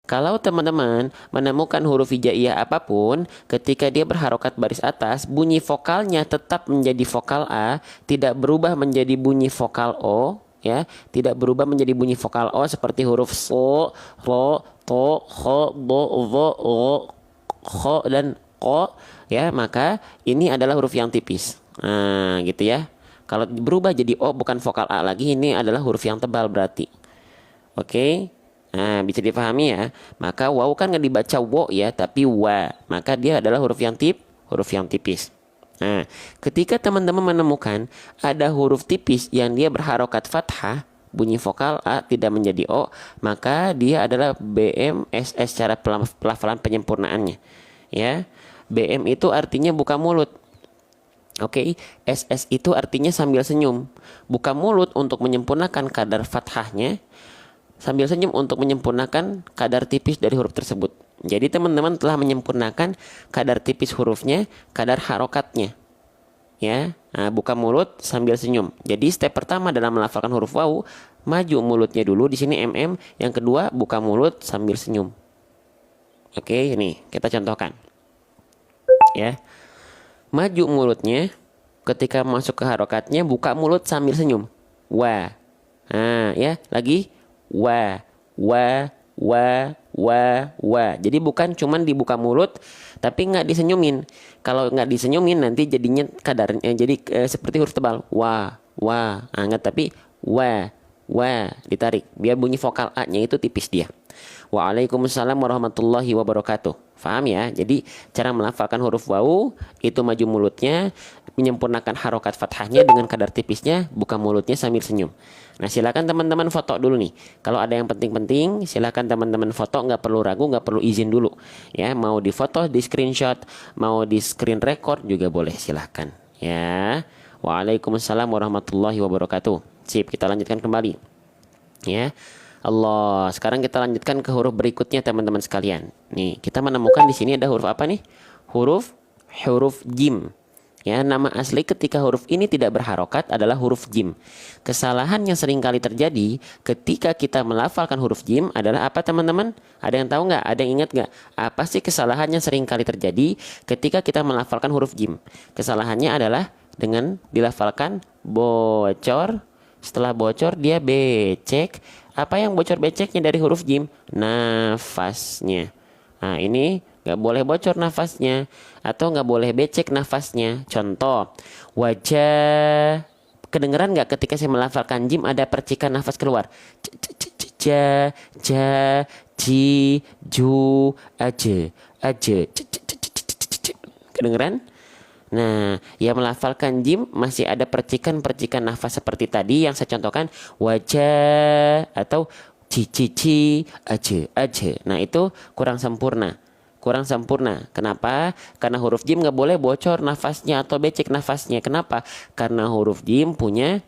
Kalau teman-teman menemukan huruf hijaiyah apapun, ketika dia berharokat baris atas, bunyi vokalnya tetap menjadi vokal A, tidak berubah menjadi bunyi vokal O, ya, tidak berubah menjadi bunyi vokal O seperti huruf so, ro, to, ho, bo, vo, o, kho dan ko, ya, maka ini adalah huruf yang tipis. Nah, gitu ya. Kalau berubah jadi O bukan vokal A lagi, ini adalah huruf yang tebal berarti. Oke. Nah, bisa dipahami ya. Maka waw kan nggak dibaca wo ya, tapi wa. Maka dia adalah huruf yang tipis. Nah, ketika teman-teman menemukan ada huruf tipis yang dia berharokat fathah, bunyi vokal A tidak menjadi O, maka dia adalah BMSS secara pelafalan penyempurnaannya. Ya, BM itu artinya buka mulut. Oke, SS itu artinya sambil senyum. Buka mulut untuk menyempurnakan kadar fathahnya, sambil senyum untuk menyempurnakan kadar tipis dari huruf tersebut. Jadi teman-teman telah menyempurnakan kadar tipis hurufnya, kadar harokatnya. Ya, nah, buka mulut sambil senyum. Jadi step pertama dalam melafalkan huruf waw, maju mulutnya dulu di sini mm. Yang kedua buka mulut sambil senyum. Oke, ini kita contohkan. Ya, maju mulutnya, ketika masuk ke harokatnya buka mulut sambil senyum. Wa. Nah, ya, lagi wa, wa, wa. Jadi bukan cuman dibuka mulut tapi nggak disenyumin. Kalau nggak disenyumin nanti jadinya kadarnya jadi seperti huruf tebal. Wa. Nah, nggak, tapi wa ditarik biar bunyi vokal A-nya itu tipis dia. Waalaikumsalam warahmatullahi wabarakatuh. Faham ya? Jadi cara melafalkan huruf waw itu maju mulutnya, menyempurnakan harokat fathahnya dengan kadar tipisnya, buka mulutnya sambil senyum. Nah, silakan teman-teman foto dulu nih. Kalau ada yang penting-penting, silakan teman-teman foto, nggak perlu ragu, nggak perlu izin dulu. Ya, mau difoto, di screenshot, mau di screen record juga boleh, silakan. Ya. Waalaikumsalam warahmatullahi wabarakatuh. Sip, kita lanjutkan kembali. Ya. Allah. Sekarang kita lanjutkan ke huruf berikutnya teman-teman sekalian. Nih, kita menemukan di sini ada huruf apa nih? Huruf jim. Ya, nama asli ketika huruf ini tidak berharokat adalah huruf jim. Kesalahan yang sering kali terjadi ketika kita melafalkan huruf jim adalah apa teman-teman? Ada yang tahu nggak? Ada yang ingat nggak? Apa sih kesalahan yang sering kali terjadi ketika kita melafalkan huruf jim? Kesalahannya adalah dengan dilafalkan bocor. Setelah bocor dia becek. Apa yang bocor beceknya dari huruf jim? Nafasnya. Nah, ini nggak boleh bocor nafasnya atau nggak boleh becek nafasnya. Contoh, wajah. Kedengeran nggak ketika saya melafalkan jim ada percikan nafas keluar? Ja, ji, ju, aje. Kedengeran? Nah, yang melafalkan jim masih ada percikan-percikan nafas seperti tadi yang saya contohkan, wajah atau ci, aje. Nah, itu kurang sempurna. Kenapa? Karena huruf jim nggak boleh bocor nafasnya atau becek nafasnya. Kenapa? Karena huruf jim punya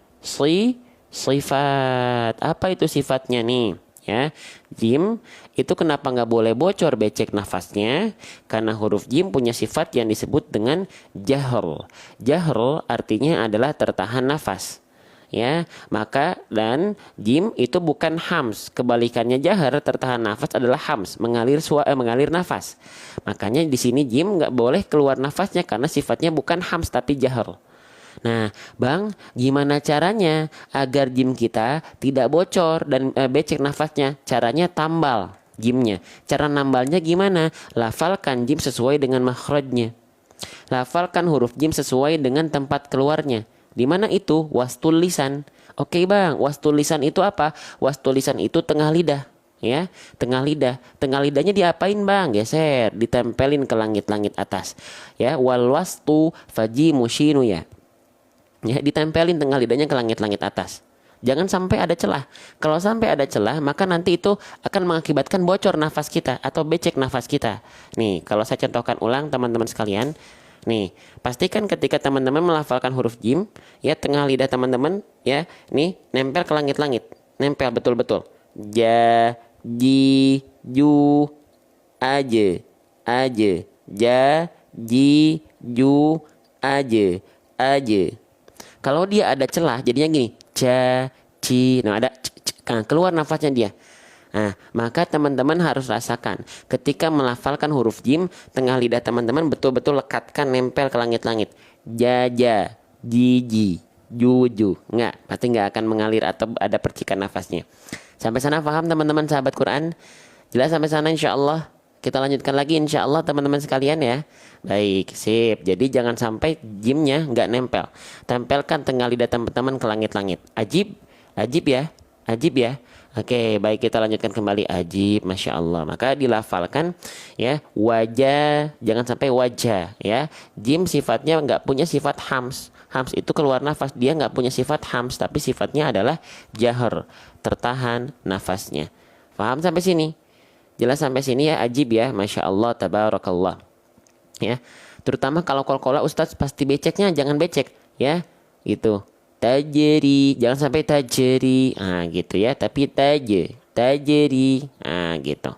sifat. Apa itu sifatnya nih? Ya, jim itu kenapa nggak boleh bocor becek nafasnya? Karena huruf jim punya sifat yang disebut dengan jahr. Jahr artinya adalah tertahan nafas. Ya, maka dan jim itu bukan hams. Kebalikannya jahar, tertahan nafas adalah hams, mengalir nafas. Makanya di sini jim nggak boleh keluar nafasnya karena sifatnya bukan hams tapi jahr. Nah, Bang, gimana caranya agar jim kita tidak bocor dan becek nafasnya? Caranya tambal jimnya. Cara nambalnya gimana? Lafalkan jim sesuai dengan makhrajnya. Lafalkan huruf jim sesuai dengan tempat keluarnya. Di mana itu? Wastul lisan. Oke, Bang, wastul lisan itu apa? Wastul lisan itu tengah lidah. Ya, tengah lidah. Tengah lidahnya diapain, Bang? Geser, ditempelin ke langit-langit atas. Ya, wal wastu faji musyinu ya. Ya, ditempelin tengah lidahnya ke langit-langit atas. Jangan sampai ada celah. Kalau sampai ada celah, maka nanti itu akan mengakibatkan bocor nafas kita atau becek nafas kita. Nih, kalau saya contohkan ulang teman-teman sekalian. Nih, pastikan ketika teman-teman melafalkan huruf jim, ya tengah lidah teman-teman, ya, nih nempel ke langit-langit. Nempel betul-betul. Ja, ji, ju, aje. Ja, ji, ju, aje. Kalau dia ada celah jadinya gini, ja, ci. Nah, ada nah, keluar nafasnya dia. Nah, maka teman-teman harus rasakan ketika melafalkan huruf jim, tengah lidah teman-teman betul-betul lekatkan, nempel ke langit-langit. Jaja, jiji, juju. Enggak, pasti nggak akan mengalir atau ada percikan nafasnya. Sampai sana paham teman-teman sahabat Quran? Jelas sampai sana insya Allah. Kita lanjutkan lagi insya Allah teman-teman sekalian ya. Baik, sip. Jadi jangan sampai jimnya nggak nempel. Tempelkan tengah lidah teman-teman ke langit-langit. Ajib, ajib ya, ajib ya. Oke, baik kita lanjutkan kembali. Ajib, masya Allah. Maka dilafalkan ya wajah, jangan sampai wajah ya. Jim sifatnya nggak punya sifat hams. Hams itu keluar nafas, dia nggak punya sifat hams, tapi sifatnya adalah jahar, tertahan nafasnya. Paham sampai sini? Jelas sampai sini ya, ajib ya, masya Allah, tabarakallah. Ya, terutama kalau kol-kola Ustadz pasti beceknya jangan becek ya, gitu. Tajeri, jangan sampai tajeri, gitu ya, tapi tajeri, gitu.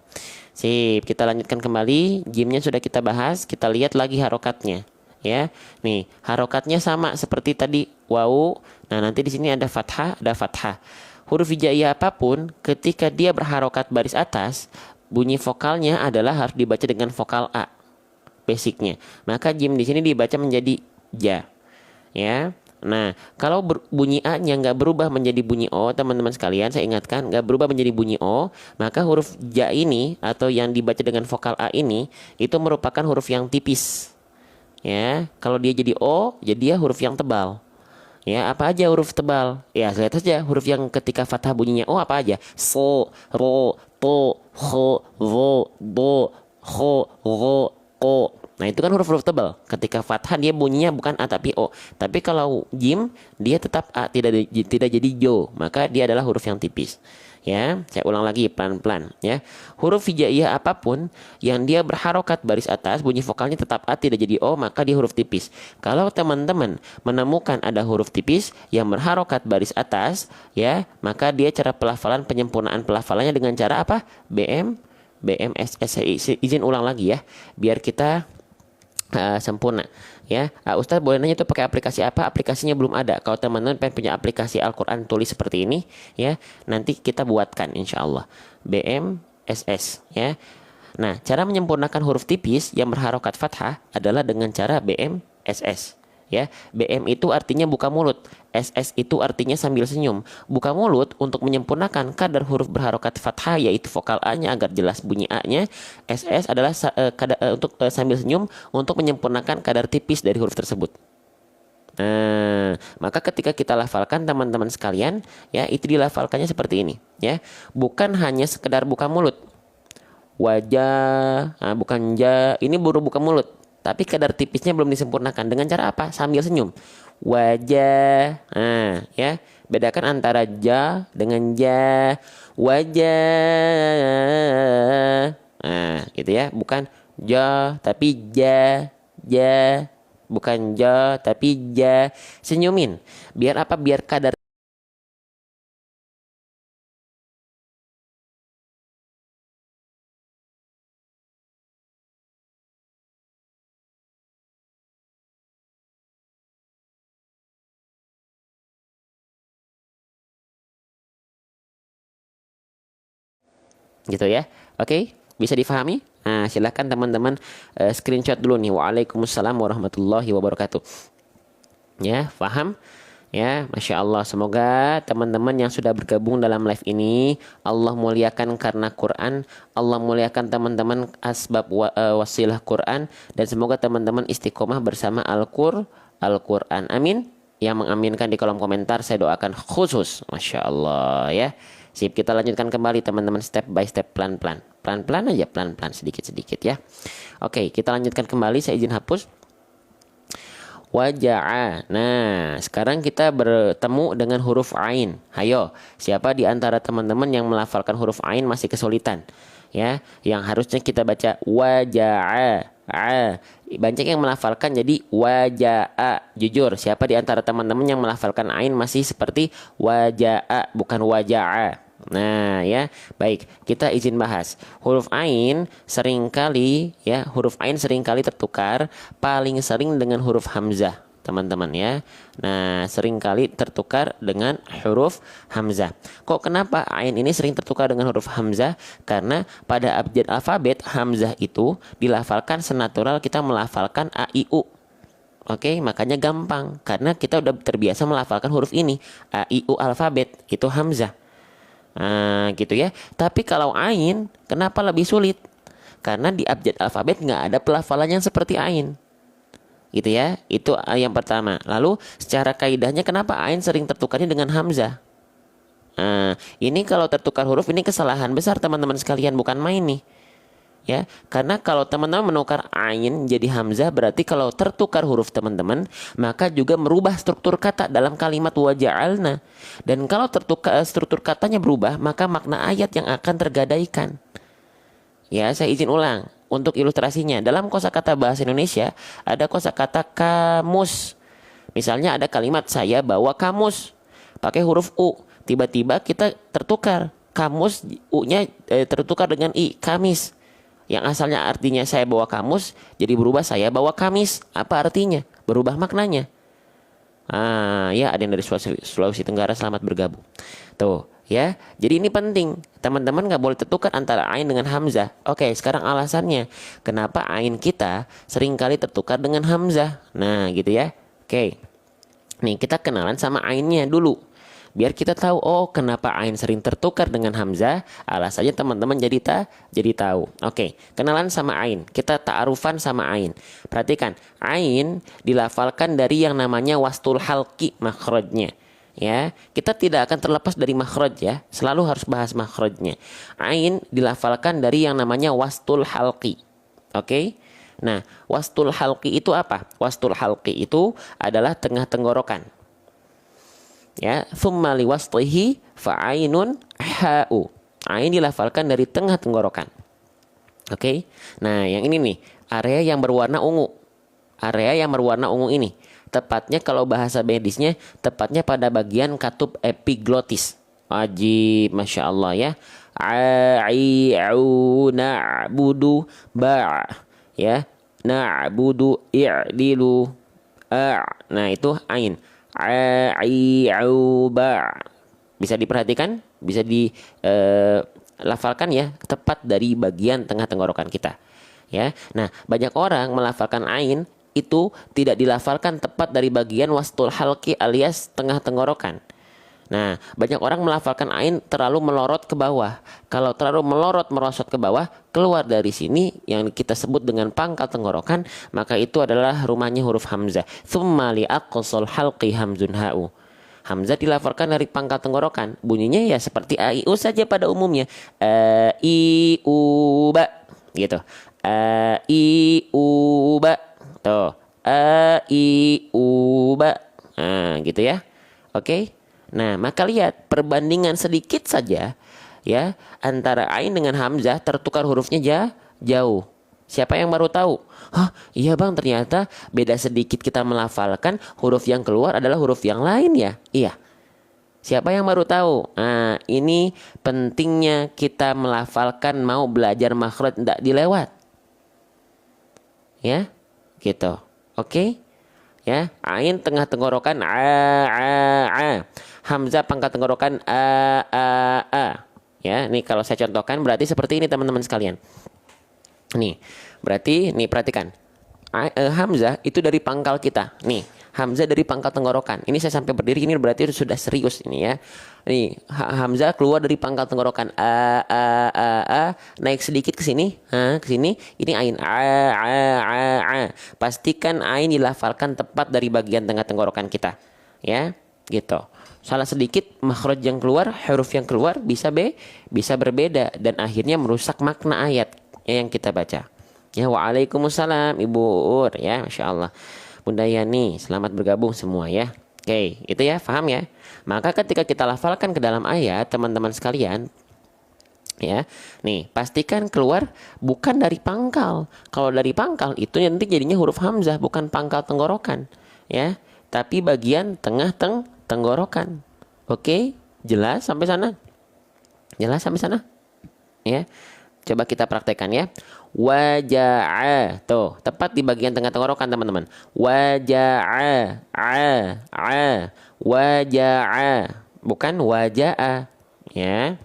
Sip, kita lanjutkan kembali. Jimnya sudah kita bahas, kita lihat lagi harokatnya. Ya, nih harokatnya sama seperti tadi wau. Nah nanti di sini ada fathah, ada fathah. Huruf hijaiyah apapun, ketika dia berharokat baris atas, bunyi vokalnya adalah harus dibaca dengan vokal A, basicnya. Maka jim di sini dibaca menjadi ja, ya. Nah, kalau bunyi A-nya nggak berubah menjadi bunyi O, teman-teman sekalian, saya ingatkan nggak berubah menjadi bunyi O, maka huruf ja ini atau yang dibaca dengan vokal A ini itu merupakan huruf yang tipis. Ya, kalau dia jadi O, jadi dia huruf yang tebal. Ya, apa aja huruf tebal? Ya, lihat saja huruf yang ketika fathah bunyinya O apa aja? So, ro, to, ho, vo, bo, ho, ro, ko. Nah, itu kan huruf-huruf tebal. Ketika fathah dia bunyinya bukan A tapi O. Tapi kalau jim dia tetap A, tidak jadi jo, maka dia adalah huruf yang tipis. Ya, saya ulang lagi pelan-pelan ya. Huruf hijaiyah apapun yang dia berharokat baris atas, bunyi vokalnya tetap A tidak jadi O, maka dia huruf tipis. Kalau teman-teman menemukan ada huruf tipis yang berharokat baris atas, ya, maka dia cara pelafalan, penyempurnaan pelafalannya dengan cara apa? BMSS. Izin ulang lagi ya, biar kita sempurna ya. Ustadz boleh nanya itu pakai aplikasi apa? Aplikasinya belum ada. Kalau teman-teman pengen punya aplikasi Al-Quran tulis seperti ini ya, nanti kita buatkan insya Allah. BMSS ya. Nah, cara menyempurnakan huruf tipis yang berharokat fathah adalah dengan cara BMSS ya. BM itu artinya buka mulut, SS itu artinya sambil senyum. Buka mulut untuk menyempurnakan kadar huruf berharokat fathah yaitu vokal A-nya agar jelas bunyi A-nya. SS adalah untuk sambil senyum untuk menyempurnakan kadar tipis dari huruf tersebut. Nah, maka ketika kita lafalkan teman-teman sekalian ya, itu dilafalkannya seperti ini ya. Bukan hanya sekedar buka mulut. Wajah, bukan ja, ini baru buka mulut. Tapi kadar tipisnya belum disempurnakan. Dengan cara apa? Sambil senyum. Wajah. Nah, ya. Bedakan antara ja dengan ja. Wajah. Nah, gitu ya. Bukan ja, tapi ja. Ja. Bukan ja, tapi ja. Senyumin. Biar apa? Biar kadar gitu ya. Oke, bisa difahami? Nah, silahkan teman-teman screenshot dulu nih. Waalaikumsalam warahmatullahi wabarakatuh. Ya, paham? Ya, Masya Allah. Semoga teman-teman yang sudah bergabung dalam live ini, Allah muliakan karena Quran, Allah muliakan teman-teman asbab wasilah Quran, dan semoga teman-teman istiqomah bersama Al-Quran. Amin. Yang mengaminkan di kolom komentar saya doakan khusus. Masya Allah ya. Sip, kita lanjutkan kembali teman-teman step by step, pelan-pelan. Pelan-pelan aja, pelan-pelan, sedikit-sedikit ya. Oke, kita lanjutkan kembali, saya izin hapus. Waja'a. Nah, sekarang kita bertemu dengan huruf ain. Hayo, siapa di antara teman-teman yang melafalkan huruf ain masih kesulitan? Ya, yang harusnya kita baca waja'a. Banyak yang melafalkan jadi waja'a. Jujur, siapa di antara teman-teman yang melafalkan ain masih seperti waja'a, bukan waja'a? Nah ya, baik, kita izin bahas. Huruf ain seringkali tertukar paling sering dengan huruf hamzah. teman-teman ya. Nah, seringkali tertukar dengan huruf hamzah. Kok kenapa ain ini sering tertukar dengan huruf hamzah? Karena pada abjad alfabet hamzah itu dilafalkan senatural kita melafalkan a i u. Oke, makanya gampang karena kita udah terbiasa melafalkan huruf ini. A i u alfabet itu hamzah. Nah, gitu ya. Tapi kalau ain, kenapa lebih sulit? Karena di abjad alfabet nggak ada pelafalan yang seperti ain. Gitu ya. Itu yang pertama. Lalu secara kaidahnya kenapa ain sering tertukarnya dengan hamzah? Nah, ini kalau tertukar huruf ini kesalahan besar teman-teman sekalian, bukan main nih. Ya, karena kalau teman-teman menukar ain jadi hamzah berarti kalau tertukar huruf teman-teman maka juga merubah struktur kata dalam kalimat waja'alna. Dan kalau tertukar struktur katanya berubah maka makna ayat yang akan tergadaikan. Ya, saya izin ulang untuk ilustrasinya. Dalam kosakata bahasa Indonesia ada kosakata kamus. Misalnya ada kalimat saya bawa kamus pakai huruf u, tiba-tiba kita tertukar kamus u-nya tertukar dengan i, kamis. Yang asalnya artinya saya bawa kamus jadi berubah saya bawa kamis. Apa artinya? Berubah maknanya. Ya ada yang dari Sulawesi Tenggara, selamat bergabung. Tuh ya, jadi ini penting. Teman-teman nggak boleh tertukar antara ain dengan hamzah. Oke, sekarang alasannya kenapa ain kita seringkali tertukar dengan hamzah. Nah gitu ya. Oke, nih kita kenalan sama ainnya dulu. Biar kita tahu, oh kenapa ain sering tertukar dengan hamzah. Alasannya teman-teman jadi tahu. Oke, kenalan sama ain. Kita ta'arufan sama ain. Perhatikan, ain dilafalkan dari yang namanya wastul halqi makhrajnya. Ya, kita tidak akan terlepas dari makhraj ya. Selalu harus bahas makhrajnya. Ain dilafalkan dari yang namanya wastul halqi. Oke? Nah, wastul halqi itu apa? Wastul halqi itu adalah tengah tenggorokan. Ya, thumma liwaslihi fa'ainun ha'u. Ain dilafalkan dari tengah tenggorokan. Oke. Nah, yang ini nih, area yang berwarna ungu. Area yang berwarna ungu ini, tepatnya kalau bahasa medisnya, tepatnya pada bagian katup epiglotis. Wajib, masya Allah ya. Au na'budu ba, ya. Na'budu i'dilu. Nah, itu ain. Bisa diperhatikan, bisa dilafalkan ya, tepat dari bagian tengah tenggorokan kita. Ya, nah banyak orang melafalkan ain itu tidak dilafalkan tepat dari bagian wastul halqi alias tengah tenggorokan. Nah, banyak orang melafalkan ain terlalu melorot ke bawah. Kalau terlalu melorot merosot ke bawah, keluar dari sini yang kita sebut dengan pangkal tenggorokan, maka itu adalah rumahnya huruf hamzah. Tsumma li aqsal halqi hamzun ha'u. Hamzah dilafalkan dari pangkal tenggorokan. Bunyinya ya seperti a i u saja pada umumnya. A i u ba gitu. A i u ba. Tuh. A i u ba. Nah, gitu ya. Oke. Nah, maka lihat perbandingan sedikit saja ya antara ain dengan hamzah tertukar hurufnya jauh. Siapa yang baru tahu? Hah, iya bang, ternyata beda sedikit kita melafalkan huruf yang keluar adalah huruf yang lain ya. Iya. Siapa yang baru tahu? Nah, ini pentingnya kita melafalkan mau belajar makhraj tidak dilewat. Ya, gitu. Oke? Ya, ain tengah tenggorokan a. Hamzah pangkal tenggorokan a. Ya, nih kalau saya contohkan berarti seperti ini teman-teman sekalian. Nih, berarti nih perhatikan. Hamzah itu dari pangkal kita. Nih, hamzah dari pangkal tenggorokan. Ini saya sampai berdiri ini berarti sudah serius ini ya. Nih, hamzah keluar dari pangkal tenggorokan a. Naik sedikit ke sini, ke sini. Ini ain a. Pastikan ain dilafalkan tepat dari bagian tengah tenggorokan kita. Ya, gitu. Salah sedikit makhraj yang keluar, huruf yang keluar bisa berbeda dan akhirnya merusak makna ayat yang kita baca. Ya, waalaikumsalam Ibu Ur ya, masya Allah. Bunda Yani, selamat bergabung semua ya. Oke, itu ya, paham ya. Maka ketika kita lafalkan ke dalam ayat, teman-teman sekalian, ya, nih pastikan keluar bukan dari pangkal. Kalau dari pangkal itu nanti jadinya huruf hamzah, bukan pangkal tenggorokan, ya, tapi bagian tengah tenggorokan. Oke, jelas sampai sana? Jelas sampai sana? Ya. Coba kita praktekkan ya. Waja'a. Tuh, tepat di bagian tengah tenggorokan teman-teman. Waja'a. Waja'a. Bukan waja'a. Ya.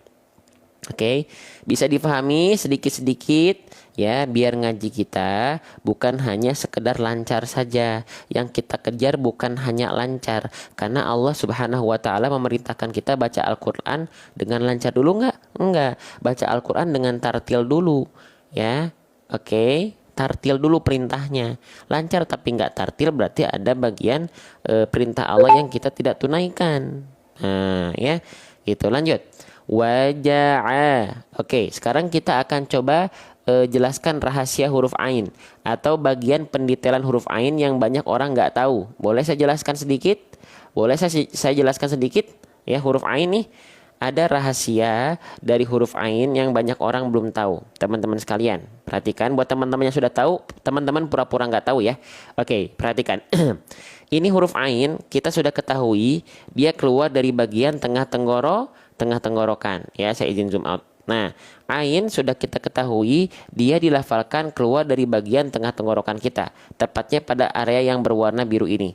Oke. Bisa difahami sedikit-sedikit ya, biar ngaji kita bukan hanya sekedar lancar saja. Yang kita kejar bukan hanya lancar, karena Allah Subhanahu wa taala memerintahkan kita baca Al-Qur'an dengan lancar dulu enggak? Enggak. Baca Al-Qur'an dengan tartil dulu, ya. Oke. Tartil dulu perintahnya. Lancar tapi enggak tartil berarti ada bagian perintah Allah yang kita tidak tunaikan. Nah, ya. Gitu, lanjut. Waja'a. Oke, sekarang kita akan coba jelaskan rahasia huruf ain atau bagian pendetailan huruf ain yang banyak orang nggak tahu. Boleh saya jelaskan sedikit? Boleh saya jelaskan sedikit? Ya, huruf ain nih ada rahasia dari huruf ain yang banyak orang belum tahu. Teman-teman sekalian, perhatikan. Buat teman-teman yang sudah tahu, teman-teman pura-pura nggak tahu ya. Oke, perhatikan. Ini huruf ain kita sudah ketahui dia keluar dari bagian tengah tenggorokan. Ya, saya izin zoom out. Nah, ain sudah kita ketahui dia dilafalkan keluar dari bagian tengah tenggorokan kita, tepatnya pada area yang berwarna biru ini.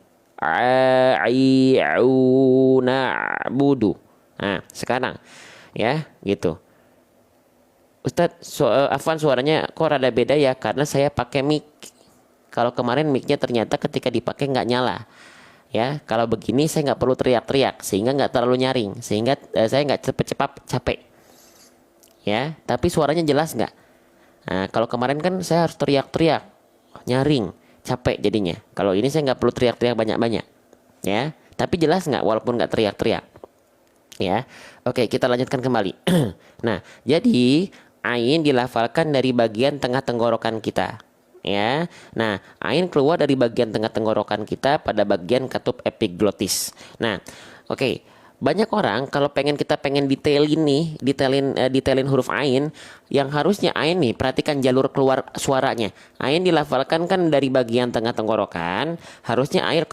Na'budu. Nah, sekarang ya, gitu. Ustadz, Afwan suaranya kok rada beda ya, karena saya pakai mic. Kalau kemarin mic-nya ternyata ketika dipakai nggak nyala. Ya, kalau begini saya nggak perlu teriak-teriak, sehingga nggak terlalu nyaring, sehingga saya nggak cepet-cepet capek. Ya, tapi suaranya jelas nggak? Nah, kalau kemarin kan saya harus teriak-teriak, nyaring, capek jadinya. Kalau ini saya nggak perlu teriak-teriak banyak-banyak. Ya, tapi jelas nggak walaupun nggak teriak-teriak. Ya, oke, kita lanjutkan kembali. Nah, jadi ain dilafalkan dari bagian tengah tenggorokan kita. Ya, nah ain keluar dari bagian tengah tenggorokan kita pada bagian katup epiglotis. Nah, oke, banyak orang kalau kita pengen detailin huruf ain, yang harusnya ain nih, perhatikan jalur keluar suaranya. Ain dilafalkan kan dari bagian tengah tenggorokan, harusnya ain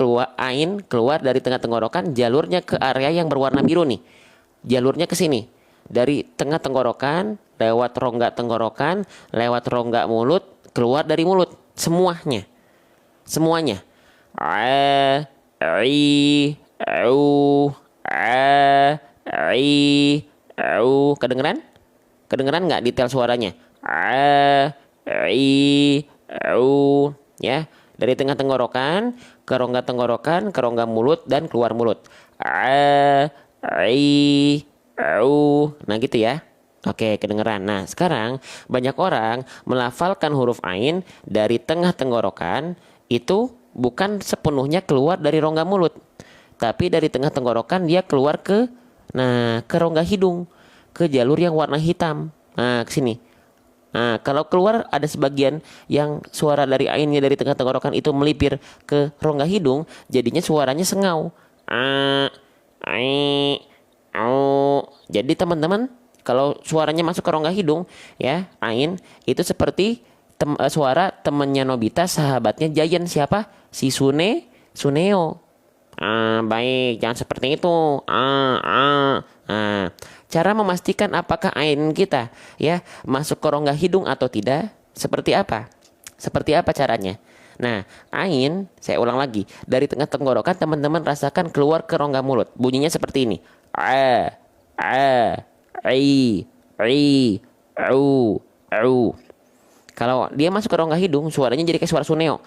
keluar dari tengah tenggorokan, jalurnya ke area yang berwarna biru nih. Jalurnya ke sini. Dari tengah tenggorokan, lewat rongga tenggorokan, lewat rongga mulut, keluar dari mulut semuanya a i au kedengeran nggak detail suaranya a i au ya, dari tengah tenggorokan ke rongga tenggorokan, ke rongga mulut dan keluar mulut a i au, nah gitu ya. Oke, kedengeran. Nah, sekarang banyak orang melafalkan huruf ain dari tengah tenggorokan itu bukan sepenuhnya keluar dari rongga mulut, tapi dari tengah tenggorokan dia keluar ke rongga hidung, ke jalur yang warna hitam. Nah, ke sini. Nah, kalau keluar ada sebagian yang suara dari ainnya dari tengah tenggorokan itu melipir ke rongga hidung, jadinya suaranya sengau. Jadi teman-teman, kalau suaranya masuk ke rongga hidung ya, ain itu seperti suara temannya Nobita, sahabatnya Giant, siapa? Si Suneo. Baik, jangan seperti itu. Cara memastikan apakah ain kita ya masuk ke rongga hidung atau tidak, seperti apa? Seperti apa caranya? Nah, ain, saya ulang lagi, dari tengah tenggorokan teman-teman rasakan keluar ke rongga mulut. Bunyinya seperti ini. Au. Kalau dia masuk ke rongga hidung, suaranya jadi kayak suara Suneo.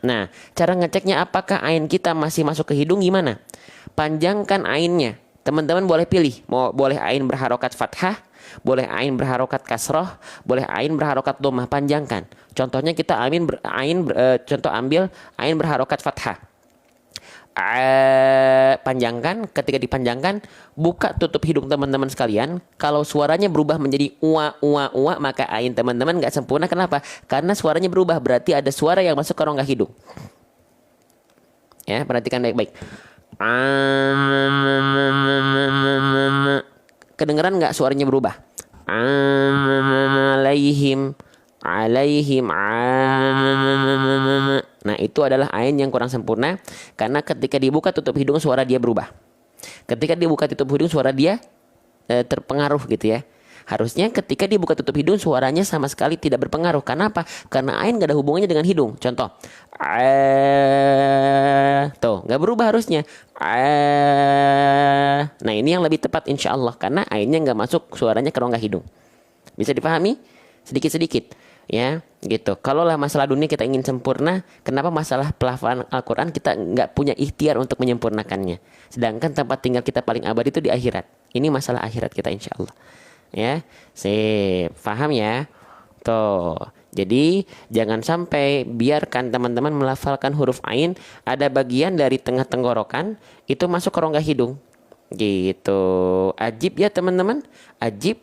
Nah, cara ngeceknya apakah ain kita masih masuk ke hidung gimana? Panjangkan ainnya. Teman-teman boleh pilih, boleh ain berharokat fathah, boleh ain berharokat kasroh, boleh ain berharokat dhammah, panjangkan. Contohnya kita contoh ambil ain berharokat fathah. Panjangkan, ketika dipanjangkan buka tutup hidung teman-teman sekalian. Kalau suaranya berubah menjadi ua, maka ain teman-teman nggak sempurna. Kenapa? Karena suaranya berubah, berarti ada suara yang masuk ke rongga hidung. Ya, perhatikan baik-baik. Kedengeran nggak suaranya berubah? Alaihim. Nah, itu adalah ain yang kurang sempurna, karena ketika dibuka tutup hidung suara dia berubah. Ketika dibuka tutup hidung suara dia terpengaruh gitu ya. Harusnya ketika dia buka tutup hidung suaranya sama sekali tidak berpengaruh. Karena apa? Karena ain gak ada hubungannya dengan hidung. Contoh, tuh nggak berubah harusnya. Nah ini yang lebih tepat insya Allah karena ainnya nggak masuk suaranya ke rongga hidung. Bisa dipahami? Sedikit-sedikit ya gitu. Kalaulah masalah dunia kita ingin sempurna, kenapa masalah pelafalan Al-Quran kita nggak punya ikhtiar untuk menyempurnakannya? Sedangkan tempat tinggal kita paling abadi itu di akhirat. Ini masalah akhirat kita insya Allah. Ya, sip, paham ya? Tuh, jadi jangan sampai biarkan teman-teman melafalkan huruf ain ada bagian dari tengah tenggorokan itu masuk ke rongga hidung. Gitu. Ajib ya teman-teman, ajib.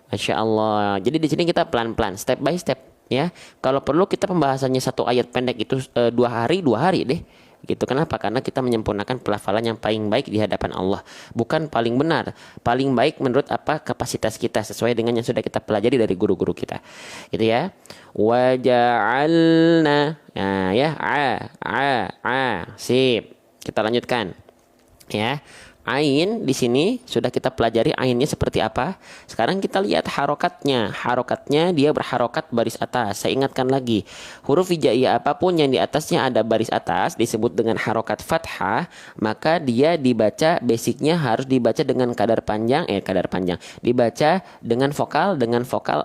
Masya Allah. Jadi di sini kita pelan-pelan, step by step ya. Kalau perlu kita pembahasannya satu ayat pendek itu 2 hari deh. Gitu. Kenapa? Karena kita menyempurnakan pelafalan yang paling baik di hadapan Allah. Bukan paling benar, paling baik menurut apa kapasitas kita sesuai dengan yang sudah kita pelajari dari guru-guru kita. Gitu ya. Waja'alna. Nah, ya, sip. Kita lanjutkan. Ya. Ain di sini sudah kita pelajari ainnya seperti apa. Sekarang kita lihat harokatnya. Harokatnya dia berharokat baris atas. Saya ingatkan lagi, huruf hijaiyah apapun yang di atasnya ada baris atas disebut dengan harokat fathah, maka dia dibaca basicnya harus dibaca dengan kadar panjang. Dibaca dengan vokal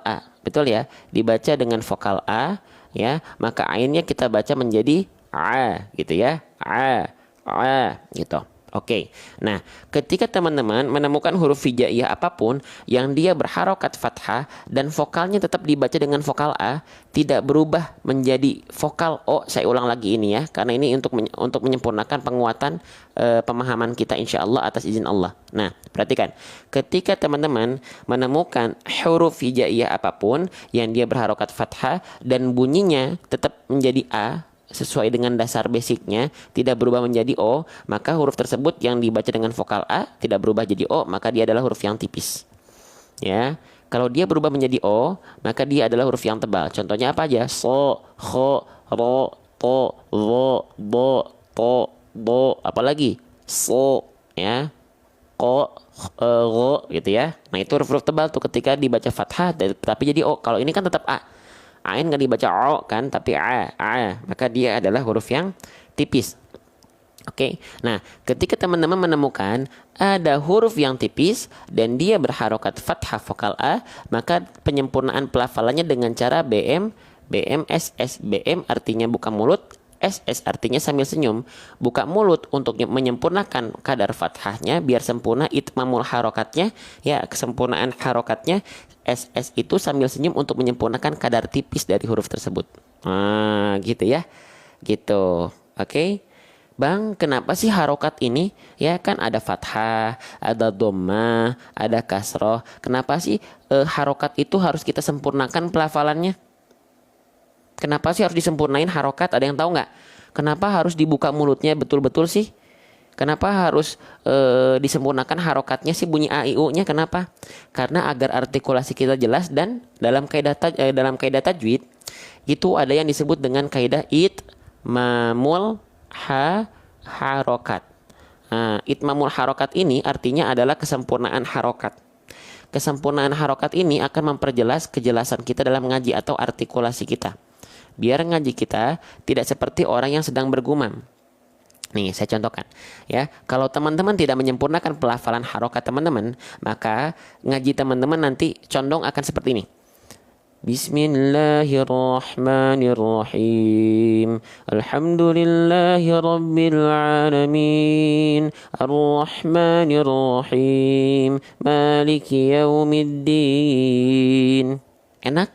A. Betul ya? Dibaca dengan vokal A ya. Maka ainnya kita baca menjadi a gitu ya. A gitu. Oke, nah ketika teman-teman menemukan huruf hijaiyah apapun yang dia berharokat fathah dan vokalnya tetap dibaca dengan vokal A, tidak berubah menjadi vokal O. Saya ulang lagi ini ya, karena ini untuk menyempurnakan penguatan pemahaman kita insya Allah atas izin Allah. Nah, perhatikan, ketika teman-teman menemukan huruf hijaiyah apapun yang dia berharokat fathah dan bunyinya tetap menjadi A, sesuai dengan dasar basicnya tidak berubah menjadi O, maka huruf tersebut yang dibaca dengan vokal A tidak berubah jadi O, maka dia adalah huruf yang tipis ya. Kalau dia berubah menjadi O, maka dia adalah huruf yang tebal. Contohnya apa aja? So, ho, ro, to, wo, bo, to, bo, apalagi so ya, ko, ro gitu ya. Nah itu huruf-huruf tebal tuh ketika dibaca fathah tapi jadi O. Kalau ini kan tetap A, ain nggak dibaca o kan, tapi maka dia adalah huruf yang tipis. Oke, nah ketika teman-teman menemukan ada huruf yang tipis dan dia berharokat fathah vokal A, maka penyempurnaan pelafalannya dengan cara BM, BM artinya buka mulut, SS artinya sambil senyum. Buka mulut untuk menyempurnakan kadar fathahnya biar sempurna itmamul harokatnya ya, kesempurnaan harokatnya. SS itu sambil senyum untuk menyempurnakan kadar tipis dari huruf tersebut. Nah, gitu ya. Gitu. Oke. Bang, kenapa sih harokat ini? Ya kan ada fathah, ada dhammah, ada kasroh. Kenapa sih harokat itu harus kita sempurnakan pelafalannya? Kenapa sih harus disempurnain harokat? Ada yang tahu nggak? Kenapa harus dibuka mulutnya betul-betul sih? Kenapa harus disempurnakan harokatnya sih, bunyi a i u-nya? Kenapa? Karena agar artikulasi kita jelas dan dalam kaidah tajwid itu ada yang disebut dengan kaidah itmamul harokat. Nah, itmamul harokat ini artinya adalah kesempurnaan harokat. Kesempurnaan harokat ini akan memperjelas kejelasan kita dalam ngaji atau artikulasi kita. Biar ngaji kita tidak seperti orang yang sedang bergumam. Nih, saya contohkan ya. Kalau teman-teman tidak menyempurnakan pelafalan harokat teman-teman, maka ngaji teman-teman nanti condong akan seperti ini. Bismillahirrahmanirrahim. Alhamdulillahirabbil alamin. Arrahmanirrahim. Maliki yaumiddin. Enak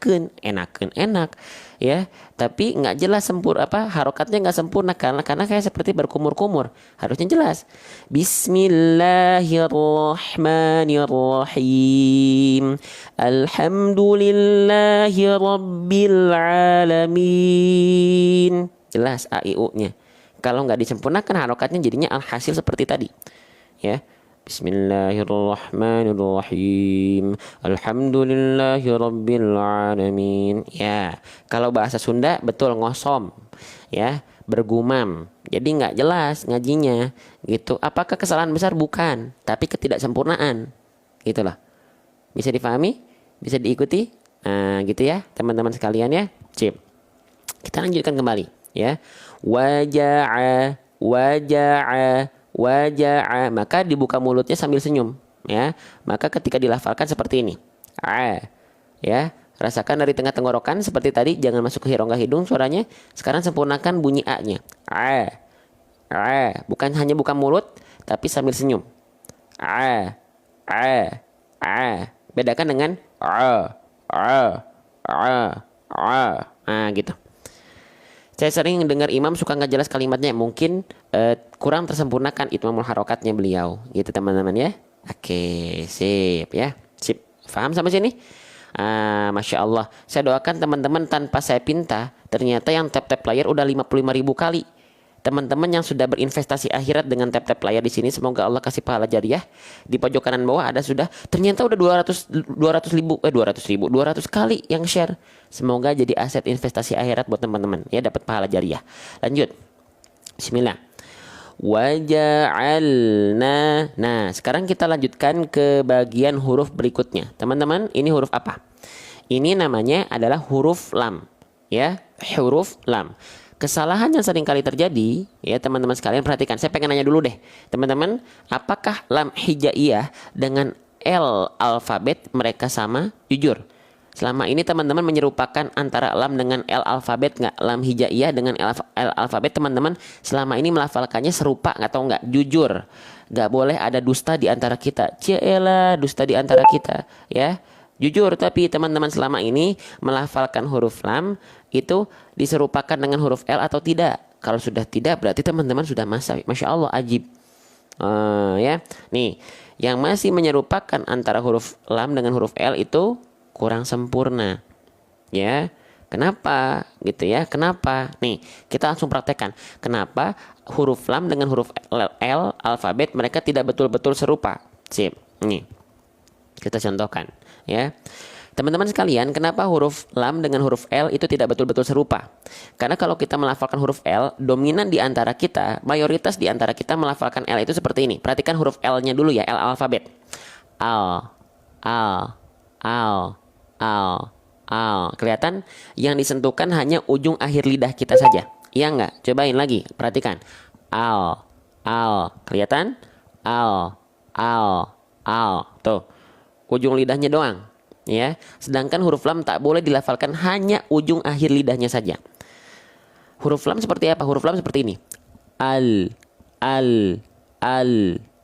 ya, tapi nggak jelas harokatnya nggak sempurna karena kayak seperti berkumur-kumur. Harusnya jelas. Bismillahirrahmanirrahim. Alhamdulillahirabbil alamin. Jelas a i u-nya. Kalau nggak disempurnakan harokatnya jadinya alhasil seperti tadi ya. Bismillahirrahmanirrahim. Alhamdulillahirabbil alamin. Ya, kalau bahasa Sunda betul ngosom ya, bergumam. Jadi nggak jelas ngajinya gitu. Apakah kesalahan besar? Bukan, tapi ketidaksempurnaan. Gitulah. Bisa difahami? Bisa diikuti? Nah, gitu ya, teman-teman sekalian ya. Sip. Kita lanjutkan kembali ya. Waja'a, waja'a, waja'a. Maka dibuka mulutnya sambil senyum ya. Maka ketika dilafalkan seperti ini. Ya. Rasakan dari tengah tenggorokan seperti tadi, jangan masuk ke rongga hidung suaranya. Sekarang sempurnakan bunyi A-nya. Bukan hanya buka mulut, tapi sambil senyum. Bedakan dengan nah gitu. Saya sering dengar imam suka nggak jelas kalimatnya, mungkin kurang tersempurnakan itmamul harokatnya beliau, gitu teman-teman ya. Oke, sip ya, sip. Paham sampai sini? Masya Allah. Saya doakan teman-teman tanpa saya pinta, ternyata yang tap-tap layar udah 55.000 kali. Teman-teman yang sudah berinvestasi akhirat dengan tap-tap layar di sini, semoga Allah kasih pahala jariah. Di pojok kanan bawah ada sudah, ternyata udah 200 kali yang share. Semoga jadi aset investasi akhirat buat teman-teman ya, dapat pahala jariah. Lanjut. Bismillah. Waja'alna. Nah, sekarang kita lanjutkan ke bagian huruf berikutnya. Teman-teman, ini huruf apa? Ini namanya adalah huruf lam. Ya, huruf lam. Kesalahan yang sering kali terjadi, ya teman-teman sekalian perhatikan. Saya pengen nanya dulu deh, teman-teman, apakah lam hijaiyah dengan L alfabet mereka sama? Jujur. Selama ini teman-teman menyerupakan antara lam dengan L alfabet nggak? Lam hijaiyah dengan L alfabet teman-teman selama ini melafalkannya serupa atau nggak? Jujur. Nggak boleh ada dusta di antara kita. Cielah, dusta di antara kita, ya. Jujur, tapi teman-teman selama ini melafalkan huruf lam itu diserupakan dengan huruf L atau tidak? Kalau sudah tidak, berarti teman-teman sudah Masya Allah, ajib. Ya, nih, yang masih menyerupakan antara huruf lam dengan huruf L itu kurang sempurna. Ya, kenapa? Gitu ya, kenapa? Nih, kita langsung praktekkan. Kenapa huruf lam dengan huruf L alfabet mereka tidak betul-betul serupa? Sip, nih, kita contohkan. Ya, teman-teman sekalian, kenapa huruf lam dengan huruf L itu tidak betul-betul serupa? Karena kalau kita melafalkan huruf L, dominan di antara kita, mayoritas di antara kita melafalkan L itu seperti ini. Perhatikan huruf L-nya dulu ya, L alfabet. Al. Kelihatan yang disentuhkan hanya ujung akhir lidah kita saja. Iya nggak? Cobain lagi, perhatikan. Al. Kelihatan? Al. Tuh. Ujung lidahnya doang, ya. Sedangkan huruf lam tak boleh dilafalkan hanya ujung akhir lidahnya saja. Huruf lam seperti apa? Huruf lam seperti ini. Al,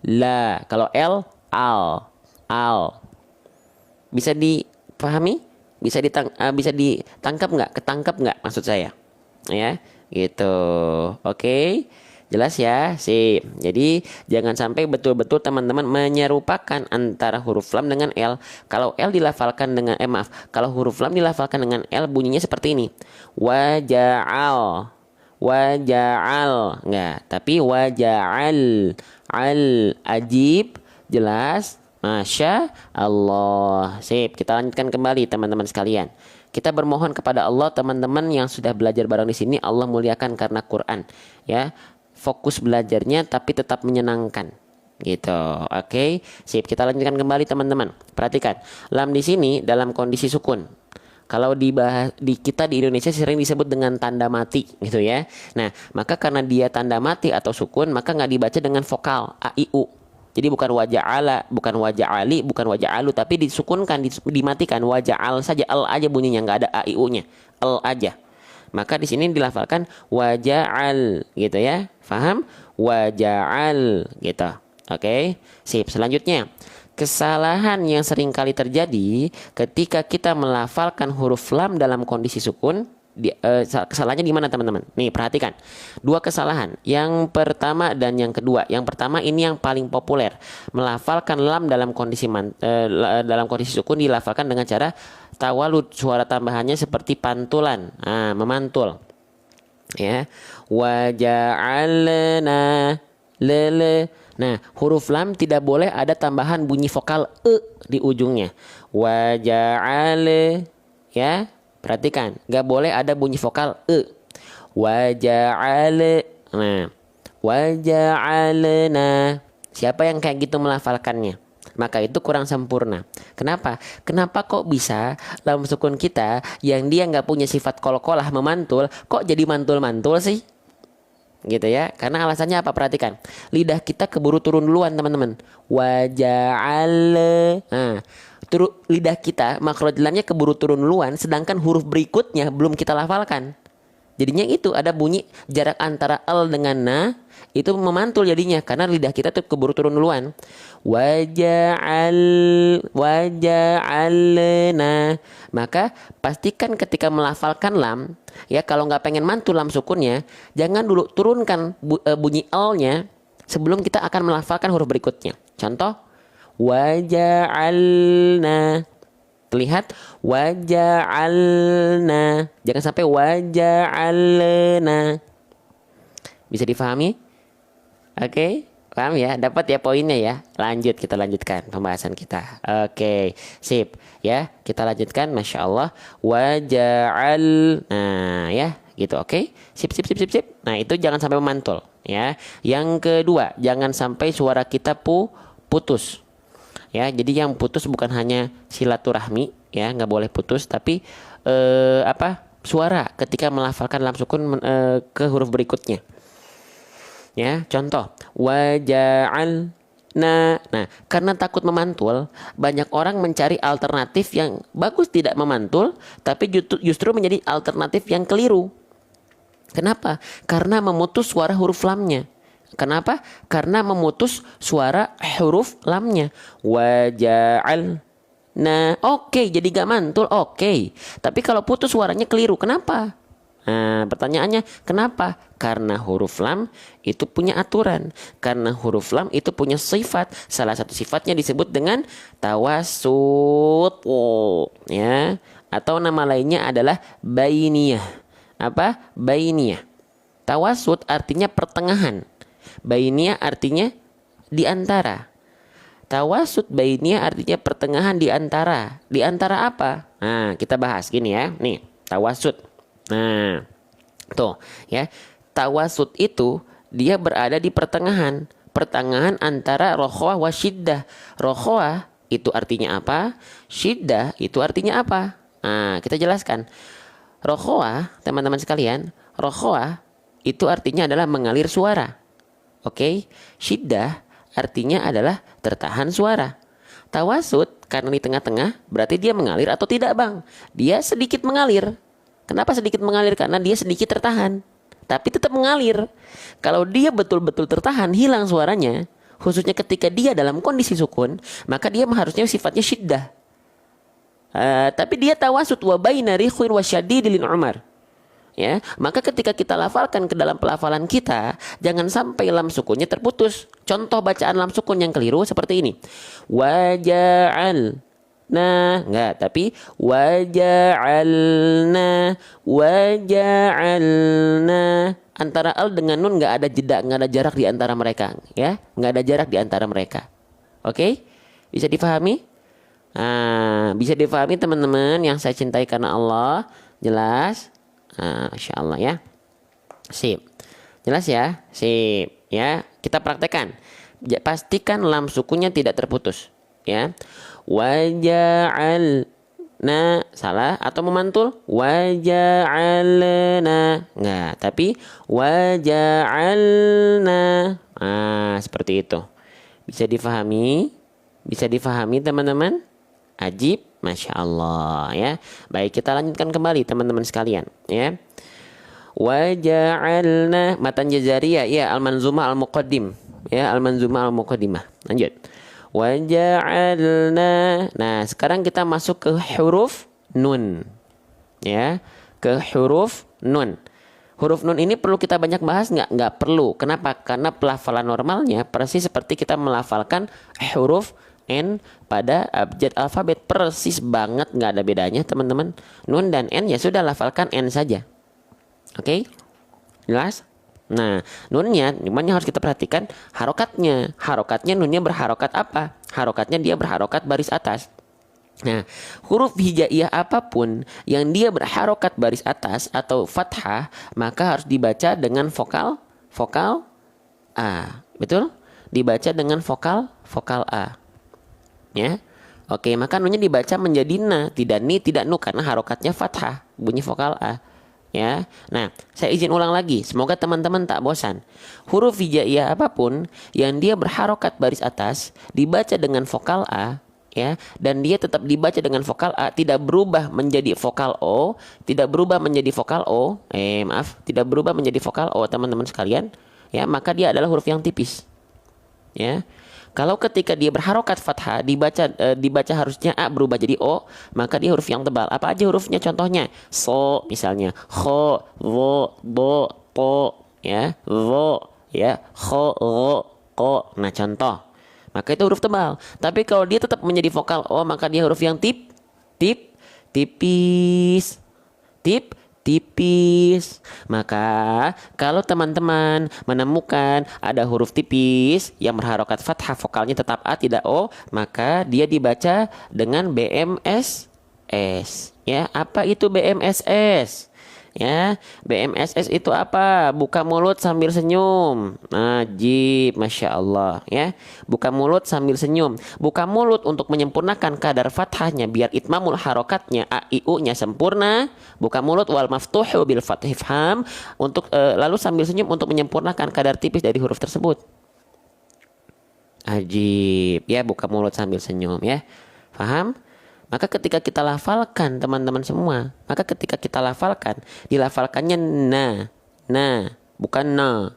la. Kalau L, al. Bisa dipahami? Bisa ditangkap nggak? Ketangkap nggak maksud saya? Ya, gitu. Oke. Jelas ya, sip. Jadi jangan sampai betul-betul teman-teman menyerupakan antara huruf lam dengan L. Kalau L dilafalkan dengan kalau huruf lam dilafalkan dengan L bunyinya seperti ini. Waja'al. Enggak, tapi waja'al. Ajib, jelas. Masya Allah. Sip, kita lanjutkan kembali teman-teman sekalian. Kita bermohon kepada Allah, teman-teman yang sudah belajar bareng di sini, Allah muliakan karena Quran, ya. Fokus belajarnya tapi tetap menyenangkan, gitu. Oke, sip. Kita lanjutkan kembali teman-teman. Perhatikan, lam di sini dalam kondisi sukun. Kalau di kita di Indonesia sering disebut dengan tanda mati, gitu ya. Nah, maka karena dia tanda mati atau sukun, maka nggak dibaca dengan vokal a i u. Jadi bukan waja'ala, bukan waja'ali, bukan waja'alu, tapi disukunkan, dimatikan, waja'al saja, al aja bunyinya, nggak ada a i u-nya, al aja. Maka di sini dilafalkan waja'al, gitu ya. Faham? Waja'al, gitu. Oke. Sip. Selanjutnya, kesalahan yang sering kali terjadi ketika kita melafalkan huruf lam dalam kondisi sukun. Kesalahannya di mana teman-teman? Nih, perhatikan. Dua kesalahan. Yang pertama dan yang kedua. Yang pertama ini yang paling populer. Melafalkan lam dalam kondisi sukun dilafalkan dengan cara tawalud, suara tambahannya seperti pantulan. Memantul. Ya. Waja'alna lele. Nah, huruf lam tidak boleh ada tambahan bunyi vokal di ujungnya. Waja'al, ya. Perhatikan, gak boleh ada bunyi vokal Waja'al. Nah, waja'alna. Siapa yang kayak gitu melafalkannya? maka itu kurang sempurna. Kenapa? Kenapa kok bisa lam sukun kita yang dia nggak punya sifat kol-kolah memantul, kok jadi mantul-mantul sih? Gitu ya. Karena alasannya apa? Perhatikan. Lidah kita keburu turun duluan, teman-teman. Waja'al. Nah, lidah kita makhraj lamnya keburu turun duluan, sedangkan huruf berikutnya belum kita lafalkan. Jadinya itu ada bunyi jarak antara al dengan na itu memantul jadinya karena lidah kita tuh keburu turun duluan. Waja'alna. Maka pastikan ketika melafalkan lam, ya kalau nggak pengen mantul lam sukunnya, jangan dulu turunkan bunyi al-nya sebelum kita akan melafalkan huruf berikutnya. Contoh, waja'alna. Terlihat waja'alna. Jangan sampai waja'alna. Bisa difahami? Oke, paham ya? Dapat ya poinnya ya? Lanjut, kita lanjutkan pembahasan kita. Oke, sip. Ya, kita lanjutkan. Masya Allah. Waja'al. Nah, ya, gitu. Oke, sip. Nah, itu jangan sampai memantul. Ya, yang kedua, jangan sampai suara kita putus. Ya, jadi yang putus bukan hanya silaturahmi, ya, nggak boleh putus, tapi suara ketika melafalkan lam sukun ke huruf berikutnya. Ya, contoh waja'al. Nah, karena takut memantul, banyak orang mencari alternatif yang bagus tidak memantul, tapi justru menjadi alternatif yang keliru. Kenapa? Karena memutus suara huruf lamnya. Kenapa? Karena memutus suara huruf lamnya. Waja'al. Nah, oke, jadi gak mantul, oke. Tapi kalau putus suaranya keliru, kenapa? Nah, pertanyaannya, kenapa? Karena huruf lam itu punya aturan. Karena huruf lam itu punya sifat. Salah satu sifatnya disebut dengan tawasut. Ya. Atau nama lainnya adalah bainiyah. Apa? Bainiyah. Tawasut artinya pertengahan. Bainiyah artinya di antara. Tawasut bainiyah artinya pertengahan di antara. Di antara apa? Nah, kita bahas gini ya. Nih, tawasut. Nah, tuh ya. Tawasut itu dia berada di pertengahan. Pertengahan antara rokhwah wa syiddah. Rokhwah itu artinya apa? Syiddah itu artinya apa? Nah, kita jelaskan. Rokhwah, teman-teman sekalian, rokhwah itu artinya adalah mengalir suara. Oke, syiddah artinya adalah tertahan suara. Tawasut karena di tengah-tengah berarti dia mengalir atau tidak, Bang? Dia sedikit mengalir. Kenapa sedikit mengalir? Karena dia sedikit tertahan, tapi tetap mengalir. Kalau dia betul-betul tertahan, hilang suaranya, khususnya ketika dia dalam kondisi sukun, maka dia harusnya sifatnya syiddah. Tapi dia tawasut wa baina rikhwin wa syadidil umar. Ya, maka ketika kita lafalkan ke dalam pelafalan kita, jangan sampai lam sukunnya terputus. Contoh bacaan lam sukun yang keliru seperti ini. Waja'al. Nah, enggak, tapi waja'alna, waja'alna. Antara al dengan nun enggak ada jeda, enggak ada jarak di antara mereka, ya. Enggak ada jarak di antara mereka. Oke? Bisa difahami? Nah, bisa difahami teman-teman yang saya cintai karena Allah. Jelas? Masya Allah ya. Sip. Jelas ya? Sip. Ya, kita praktekkan. Pastikan lam sukunnya tidak terputus. Ya. Waja'alna. Salah atau memantul? Waja'alna. Enggak, tapi waja'alna. Seperti itu. Bisa difahami? Bisa difahami teman-teman? Ajib, Masya Allah ya. Baik, kita lanjutkan kembali teman-teman sekalian ya. Waja'alna matan jazariyah ya, al-manzumah al-muqaddim ya, al-manzumah al-muqaddimah. Lanjut. Waja'alna. Nah, sekarang kita masuk ke huruf nun ya, ke huruf nun. Huruf nun ini perlu kita banyak bahas nggak? Nggak perlu. Kenapa? Karena pelafalan normalnya persis seperti kita melafalkan huruf N pada abjad alfabet, persis banget, nggak ada bedanya teman-teman. Nun dan N ya sudah, lafalkan N saja. Oke? Jelas? Nah, nunnya dimana harus kita perhatikan harokatnya. Harokatnya nunnya berharokat apa? Harokatnya dia berharokat baris atas. Nah, huruf hijaiyah apapun yang dia berharokat baris atas atau fathah, maka harus dibaca dengan vokal A. Betul? Dibaca dengan vokal A. Ya. Oke, maka nunnya dibaca menjadi na, tidak ni, tidak nu karena harokatnya fathah, bunyi vokal a. Ya. Nah, saya izin ulang lagi, semoga teman-teman tak bosan. Huruf hijaiyah apapun yang dia berharokat baris atas dibaca dengan vokal a, ya, dan dia tetap dibaca dengan vokal a, tidak berubah menjadi vokal o, tidak berubah menjadi vokal o, tidak berubah menjadi vokal o, teman-teman sekalian, ya, maka dia adalah huruf yang tipis. Ya. Kalau ketika dia berharokat fathah dibaca harusnya a berubah jadi o, maka dia huruf yang tebal. Apa aja hurufnya? Contohnya so misalnya, kho, wo, bo, po, ya, wo, ya, kho, ro, ko. Nah, contoh. Maka itu huruf tebal. Tapi kalau dia tetap menjadi vokal o, maka dia huruf yang tipis. Tipis. Maka kalau teman-teman menemukan ada huruf tipis yang berharokat fathah, vokalnya tetap a tidak o, maka dia dibaca dengan BMSS. Ya, apa itu BMSS? Ya, BMSS itu apa? Buka mulut sambil senyum. Najib, masya Allah. Ya, buka mulut sambil senyum. Buka mulut untuk menyempurnakan kadar fathahnya biar itmamul harokatnya a i u nya sempurna. Buka mulut wal maftuhu bil fathih faham untuk lalu sambil senyum untuk menyempurnakan kadar tipis dari huruf tersebut. Ajib, ya, buka mulut sambil senyum, ya. Faham? Maka ketika kita lafalkan teman-teman semua, maka ketika kita lafalkan, dilafalkannya na, bukan na,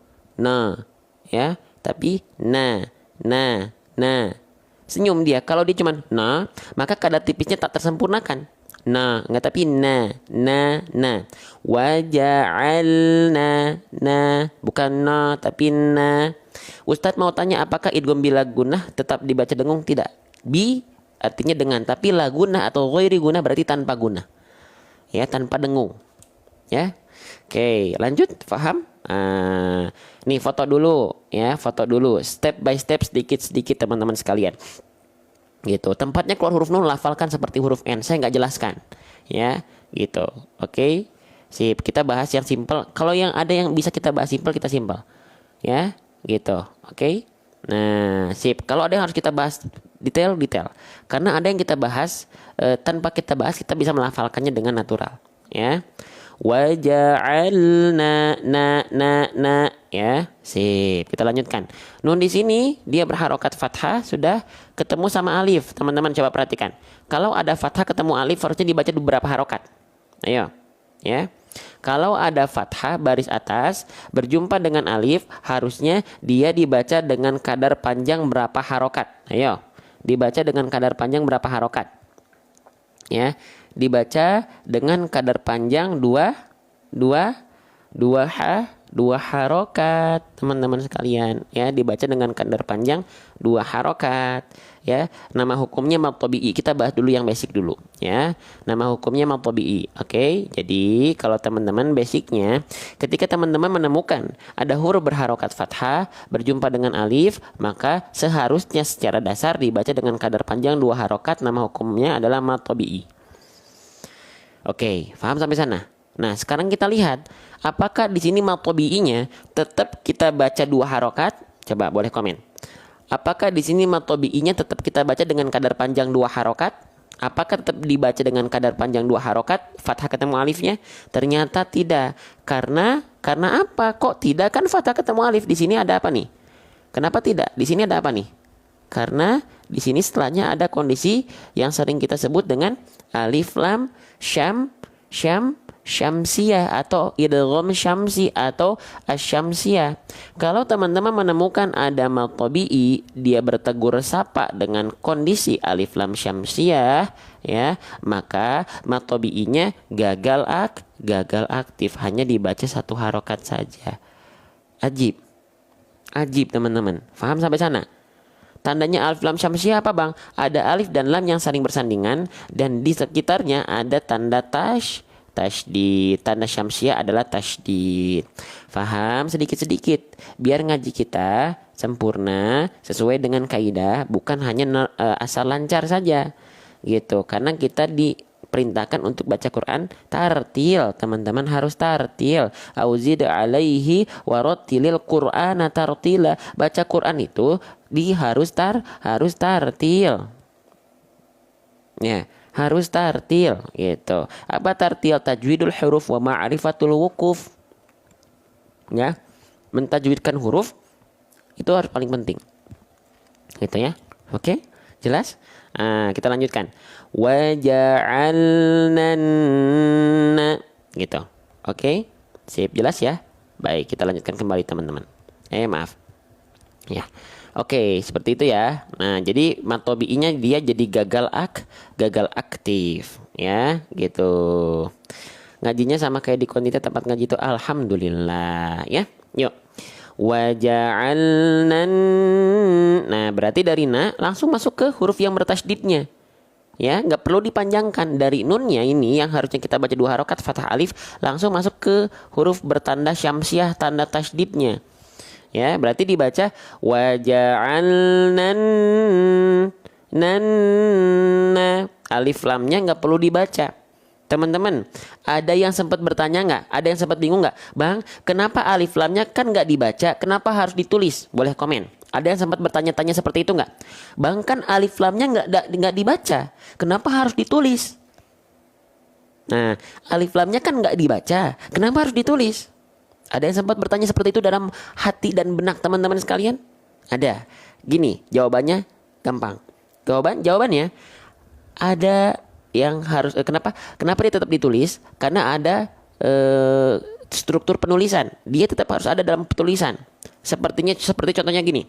ya, tapi na. Senyum dia. Kalau dia cuma na, maka kadar tipisnya tak tersempurnakan. Na, enggak, tapi na. Waja'alna, bukan na, tapi na. Ustadz mau tanya, apakah idgham bila gunnah tetap dibaca dengung? Tidak. Artinya dengan, tapi la gunah atau ghairi gunah berarti tanpa gunah, ya, tanpa dengung, ya. Oke, lanjut, paham? Nih foto dulu, ya, foto dulu, step by step, sedikit teman-teman sekalian, gitu. Tempatnya keluar huruf nun, lafalkan seperti huruf n, saya nggak jelaskan, ya, gitu. Oke, sip, kita bahas yang simple. Kalau yang ada yang bisa kita bahas simple, kita simple, ya, gitu. Oke. Nah, sip. Kalau ada yang harus kita bahas detail. Karena ada yang kita bahas tanpa kita bahas kita bisa melafalkannya dengan natural, ya. Waja'alna na, ya. Sip. Kita lanjutkan. Nun di sini dia berharokat fathah, sudah ketemu sama alif. Teman-teman coba perhatikan. Kalau ada fathah ketemu alif harusnya dibaca beberapa harokat. Ayo, ya. Kalau ada fathah baris atas berjumpa dengan alif, harusnya dia dibaca dengan kadar panjang berapa harokat? Ayo, dibaca dengan kadar panjang berapa harokat? Ya, dibaca dengan kadar panjang dua harokat, teman-teman sekalian, ya, dibaca dengan kadar panjang 2 harokat, ya. Nama hukumnya mad tabi'i. Kita bahas dulu yang basic dulu, ya. Nama hukumnya mad tabi'i. Oke, jadi kalau teman-teman basicnya, ketika teman-teman menemukan ada huruf berharokat fathah berjumpa dengan alif, maka seharusnya secara dasar dibaca dengan kadar panjang 2 harokat. Nama hukumnya adalah mad tabi'i. Oke, paham sampai sana? Nah, sekarang kita lihat apakah di sini mad tabi'inya tetap kita baca 2 harokat? Coba boleh komen. Apakah di sini mad tabi'inya tetap kita baca dengan kadar panjang 2 harokat? Apakah tetap dibaca dengan kadar panjang 2 harokat? Fathah ketemu alifnya? Ternyata tidak. Karena apa? Kok tidak? Kan fathah ketemu alif. Di sini ada apa nih? Kenapa tidak? Di sini ada apa nih? Karena di sini setelahnya ada kondisi yang sering kita sebut dengan alif lam syamsiyah atau idgham syamsi atau asyamsiyah. Kalau teman-teman menemukan ada mad tabi'i, dia bertegur sapa dengan kondisi alif lam syamsiyah, ya, maka mad tabi'inya gagal aktif, hanya dibaca 1 harokat saja. Ajib teman-teman. Paham sampai sana? Tandanya alif lam syamsiyah apa, Bang? Ada alif dan lam yang saling bersandingan dan di sekitarnya ada tanda tasydid. Tanda syamsiyah adalah tasydid. Faham sedikit-sedikit biar ngaji kita sempurna sesuai dengan kaidah, bukan hanya asal lancar saja. Gitu. Karena kita diperintahkan untuk baca Quran tartil. Teman-teman harus tartil. Auzid alaihi warattilil Qur'ana tartila. Baca Quran itu harus tartil. Ya, harus tartil gitu. Apa tartil? Tajwidul huruf wa ma'rifatul wukuf. Ya, mentajwidkan huruf itu harus paling penting. Gitu ya. Oke? Jelas? Kita lanjutkan. Wa ja'alnan gitu. Oke? Sip, jelas ya? Baik, kita lanjutkan kembali teman-teman. Maaf. Ya. Oke, seperti itu ya. Nah, jadi matobi'inya dia jadi gagal aktif ya, gitu. Ngajinya sama kayak di konditor tempat ngaji itu alhamdulillah ya. Yuk. Waja'alnan. Nah, berarti dari na langsung masuk ke huruf yang bertasydidnya. Ya, nggak perlu dipanjangkan. Dari nunnya ini yang harusnya kita baca 2 harokat fathah alif langsung masuk ke huruf bertanda syamsiah tanda tasydidnya. Ya, berarti dibaca waja'alnan nanna. Alif lamnya nggak perlu dibaca. Teman-teman, ada yang sempat bertanya nggak? Ada yang sempat bingung nggak? Bang, kenapa alif lamnya kan nggak dibaca? Kenapa harus ditulis? Boleh komen. Ada yang sempat bertanya-tanya seperti itu nggak? Bang, kan alif lamnya nggak dibaca. Kenapa harus ditulis? Nah, alif lamnya kan nggak dibaca. Kenapa harus ditulis? Ada yang sempat bertanya seperti itu dalam hati dan benak teman-teman sekalian? Ada. Gini, jawabannya gampang. Jawabannya ada yang harus kenapa dia tetap ditulis? Karena ada struktur penulisan. Dia tetap harus ada dalam tulisan. Seperti contohnya gini.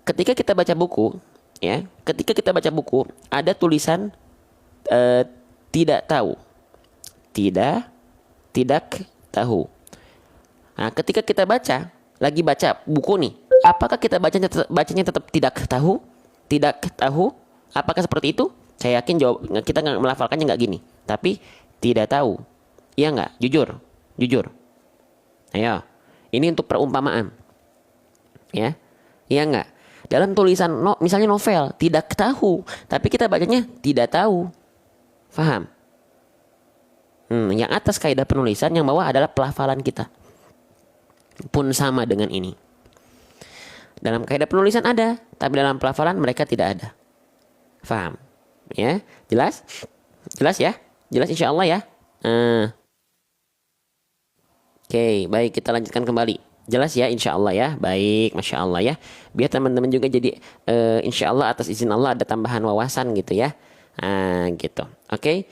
Ketika kita baca buku, ya, ada tulisan tidak tahu. Tidak tahu. Nah, ketika kita lagi baca buku nih, apakah kita bacanya tetap tidak tahu? Tidak tahu? Apakah seperti itu? Saya yakin kita nggak melafalkannya nggak gini, tapi tidak tahu. Iya nggak? Jujur. Ayo, ini untuk perumpamaan. Ya, iya nggak? Dalam tulisan misalnya novel, tidak tahu, tapi kita bacanya tidak tahu. Faham? Yang atas kaidah penulisan, yang bawah adalah pelafalan kita. Pun sama dengan ini. Dalam kaidah penulisan ada, tapi dalam pelafalan mereka tidak ada. Faham? Ya, jelas ya, jelas insya Allah ya. Oke, baik, kita lanjutkan kembali. Jelas ya insya Allah ya. Baik, masya Allah ya. Biar teman-teman juga jadi insya Allah atas izin Allah ada tambahan wawasan gitu ya. Gitu. Oke,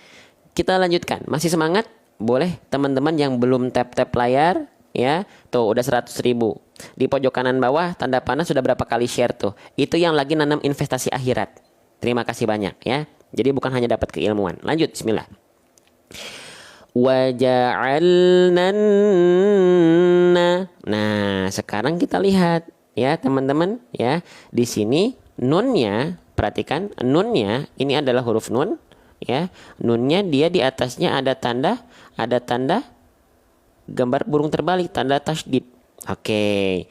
kita lanjutkan. Masih semangat? Boleh teman-teman yang belum tap layar. Ya, tuh udah 100.000. Di pojok kanan bawah tanda panah sudah berapa kali share tuh. Itu yang lagi nanam investasi akhirat. Terima kasih banyak ya. Jadi bukan hanya dapat keilmuan. Lanjut, bismillah. Waja'alnanna. Nah, sekarang kita lihat ya teman-teman ya. Di sini nunnya, perhatikan nunnya ini adalah huruf nun ya. Nunnya dia di atasnya ada tanda gambar burung terbalik, tanda tasydid. Oke.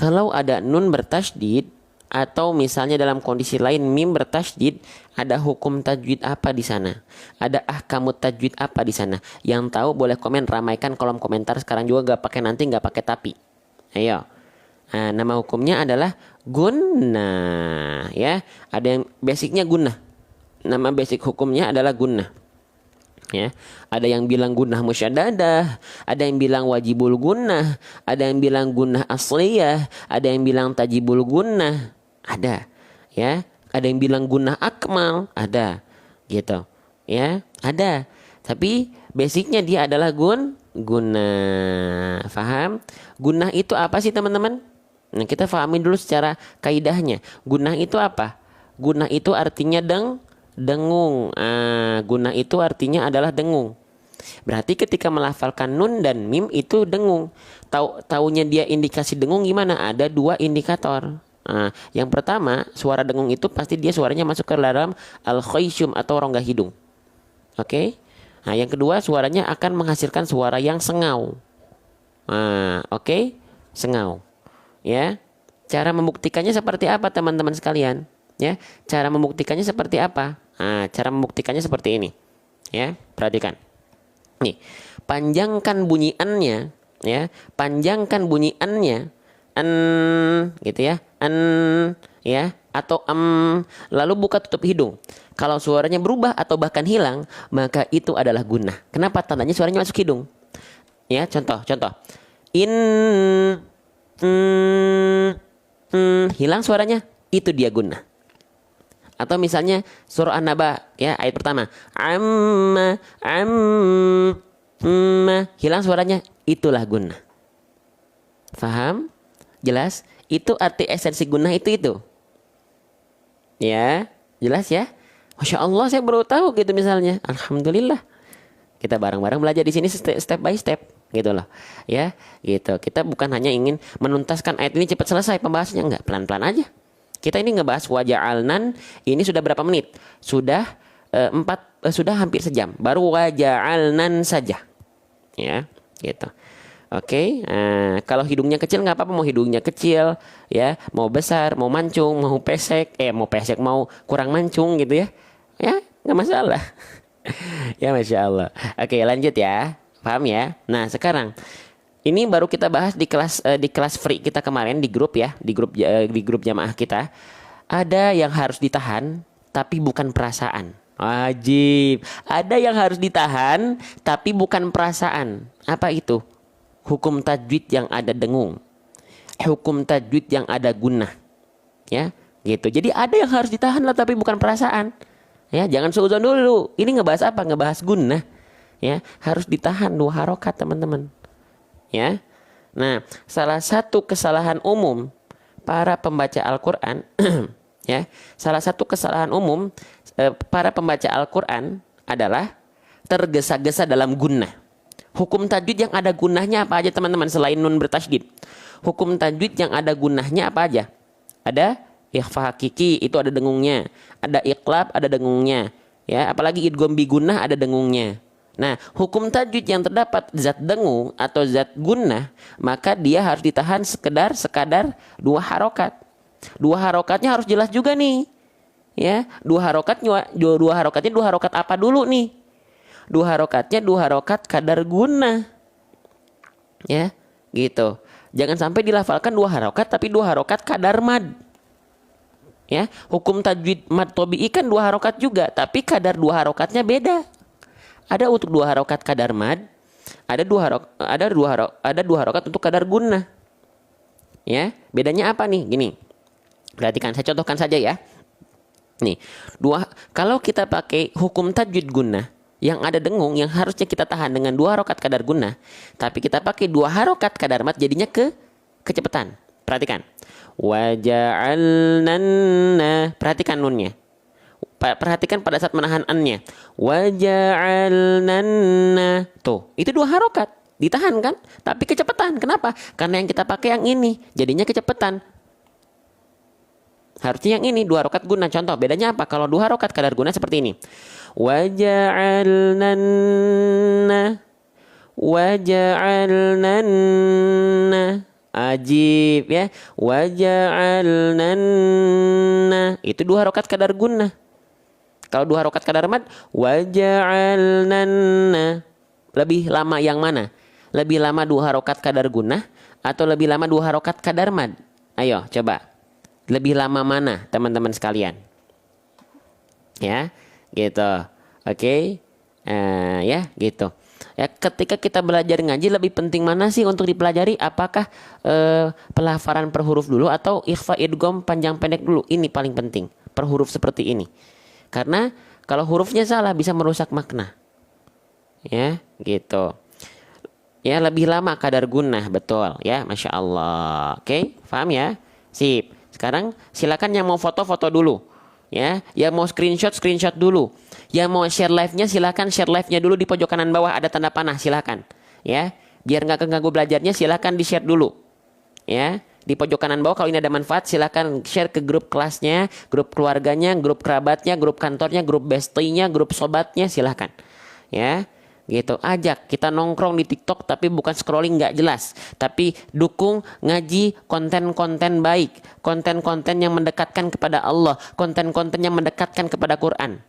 Kalau ada nun bertasydid atau misalnya dalam kondisi lain mim bertasydid, ada hukum tajwid apa di sana? Ada ahkamut tajwid apa di sana? Yang tahu boleh komen, ramaikan kolom komentar sekarang juga, gak pakai nanti, gak pakai tapi. Ayo. Nah, nama hukumnya adalah gunnah ya. Ada yang basicnya gunnah. Nama basic hukumnya adalah gunnah. Ya, ada yang bilang gunnah musyaddadah, ada yang bilang wajibul gunnah, ada yang bilang gunnah asliyah, ada yang bilang tajibul gunnah, ada, ya, ada yang bilang gunnah akmal, ada, gitu, ya, ada. Tapi basicnya dia adalah gunnah, faham? Gunnah itu apa sih teman-teman? Nah, kita fahami dulu secara kaidahnya. Gunnah itu apa? Gunnah itu artinya dengung. Gunnah itu artinya adalah dengung. Berarti ketika melafalkan nun dan mim itu dengung. Taunya dia indikasi dengung gimana? Ada 2 indikator. Yang pertama, suara dengung itu pasti dia suaranya masuk ke dalam al-khayshum atau rongga hidung. Oke? Nah, yang kedua suaranya akan menghasilkan suara yang sengau. Oke? Sengau. Ya. Cara membuktikannya seperti apa teman-teman sekalian? Ya, cara membuktikannya seperti apa? Cara membuktikannya seperti ini. Ya, perhatikan. Nih, panjangkan bunyi an-nya, ya. Panjangkan bunyi an-nya. An gitu ya. An ya, atau lalu buka tutup hidung. Kalau suaranya berubah atau bahkan hilang, maka itu adalah gunnah. Kenapa? Tandanya suaranya masuk hidung. Ya, contoh. In, hilang suaranya, itu dia gunnah. Atau misalnya surah An-Naba, ya, ayat pertama, hilang suaranya, itulah gunnah. Faham? Jelas? Itu arti esensi gunnah itu. Ya, jelas ya? Masya Allah, saya baru tahu gitu misalnya. Alhamdulillah. Kita bareng-bareng belajar di sini step by step, gitu loh. Ya, gitu. Kita bukan hanya ingin menuntaskan ayat ini cepat selesai pembahasannya, enggak, pelan-pelan aja. Kita ini ngebahas waja'alnan, ini sudah berapa menit? Sudah sudah hampir sejam. Baru waja'alnan saja. Ya, gitu. Oke, kalau hidungnya kecil nggak apa-apa, mau hidungnya kecil, ya, mau besar, mau mancung, mau pesek, mau kurang mancung gitu ya nggak masalah. Ya, Masya Allah. Oke, lanjut ya, paham ya. Nah, sekarang ini baru kita bahas di kelas free kita kemarin di grup ya, di grup jamaah kita. Ada yang harus ditahan, tapi bukan perasaan. Wajib. Ada yang harus ditahan, tapi bukan perasaan. Apa itu? Hukum tajwid yang ada dengung, hukum tajwid yang ada gunnah, ya, gitu. Jadi ada yang harus ditahan lah, tapi bukan perasaan. Ya, jangan suudzon dulu. Ini ngebahas apa? Ngebahas gunnah. Ya, harus ditahan 2 harokat, teman-teman. Ya. Nah, salah satu kesalahan umum para pembaca Al-Quran, ya, salah satu kesalahan umum para pembaca Al-Quran adalah tergesa-gesa dalam gunnah. Hukum tajwid yang ada gunnahnya apa aja, teman-teman, selain nun bertasydid? Hukum tajwid yang ada gunnahnya apa aja? Ada ikhfa hakiki, itu ada dengungnya. Ada iqlab, ada dengungnya. Ya, apalagi idgham bi gunnah, ada dengungnya. Nah, hukum tajwid yang terdapat zat dengung atau zat gunnah, maka dia harus ditahan sekadar 2 harokat. 2 harokatnya harus jelas juga nih. Ya, 2 harokatnya 2 harokat apa dulu nih? 2 harokatnya 2 harokat kadar gunnah. Ya, gitu. Jangan sampai dilafalkan 2 harokat tapi 2 harokat kadar mad. Ya, hukum tajwid mad tobi'i kan 2 harokat juga, tapi kadar 2 harokatnya beda. Ada untuk 2 harokat kadar mad, ada 2 harokat untuk kadar gunnah. Ya, bedanya apa nih? Gini. Perhatikan, saya contohkan saja ya. Nih, kalau kita pakai hukum tajwid gunnah yang ada dengung, yang harusnya kita tahan dengan 2 harokat kadar gunnah, tapi kita pakai 2 harokat kadar mad, jadinya kecepatan. Perhatikan. Waja'alnanna. Perhatikan nunnya. Perhatikan pada saat menahan an-nya. Waja'alnanna. Tuh, itu 2 harokat. Ditahan kan? Tapi kecepatan. Kenapa? Karena yang kita pakai yang ini, jadinya kecepatan. Harusnya yang ini 2 harokat gunnah. Contoh, bedanya apa? Kalau 2 harokat kadar gunnah seperti ini. Waja'alnanna. Ajib ya. Waja'alnanna. Itu 2 harokat kadar gunnah. Kalau 2 harokat kadar mad, waja'alnanna. Lebih lama yang mana? Lebih lama 2 harokat kadar gunnah atau lebih lama 2 harokat kadar mad? Ayo coba. Lebih lama mana, teman-teman sekalian? Ya, gitu. Oke. Ya, gitu. Ya, ketika kita belajar ngaji, lebih penting mana sih untuk dipelajari? Apakah pelafalan per huruf dulu atau ikhfa idgham panjang pendek dulu? Ini paling penting, per huruf seperti ini. Karena kalau hurufnya salah bisa merusak makna. Ya, gitu. Ya, lebih lama kadar gunnah, betul ya, Masya Allah. Oke, paham ya? Sip. Sekarang silakan yang mau foto-foto dulu. Ya, yang mau screenshot dulu. Yang mau share live-nya silakan share live-nya dulu di pojok kanan bawah ada tanda panah, silakan. Ya, biar nggak keganggu belajarnya silakan di-share dulu. Ya, di pojok kanan bawah kalau ini ada manfaat silakan share ke grup kelasnya, grup keluarganya, grup kerabatnya, grup kantornya, grup bestie-nya, grup sobatnya, silakan. Ya. Gitu, ajak kita nongkrong di TikTok tapi bukan scrolling nggak jelas, tapi dukung ngaji konten-konten baik, konten-konten yang mendekatkan kepada Allah, konten-konten yang mendekatkan kepada Quran.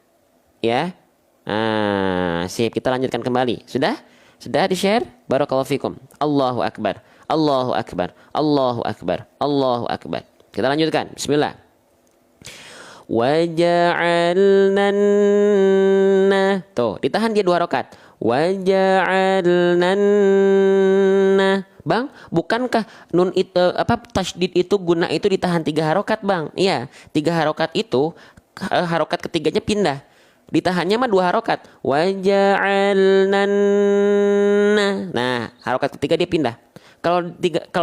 Ya, sip, kita lanjutkan kembali. Sudah di share. Barakallahu fikum. Allahu akbar, Allahu akbar, Allahu akbar, Allahu akbar. Kita lanjutkan. Bismillah. Waja'alnanna. Tuh, ditahan dia 2 harokat. Waja'alnanna. Bang, bukankah nun itu tasydid itu guna itu ditahan 3 harokat, Bang? Iya, 3 harokat itu harokat ketiganya pindah. Ditahannya mah 2 harokat. Waja'alnanna. Nah, harokat ketiga dia pindah. Kalau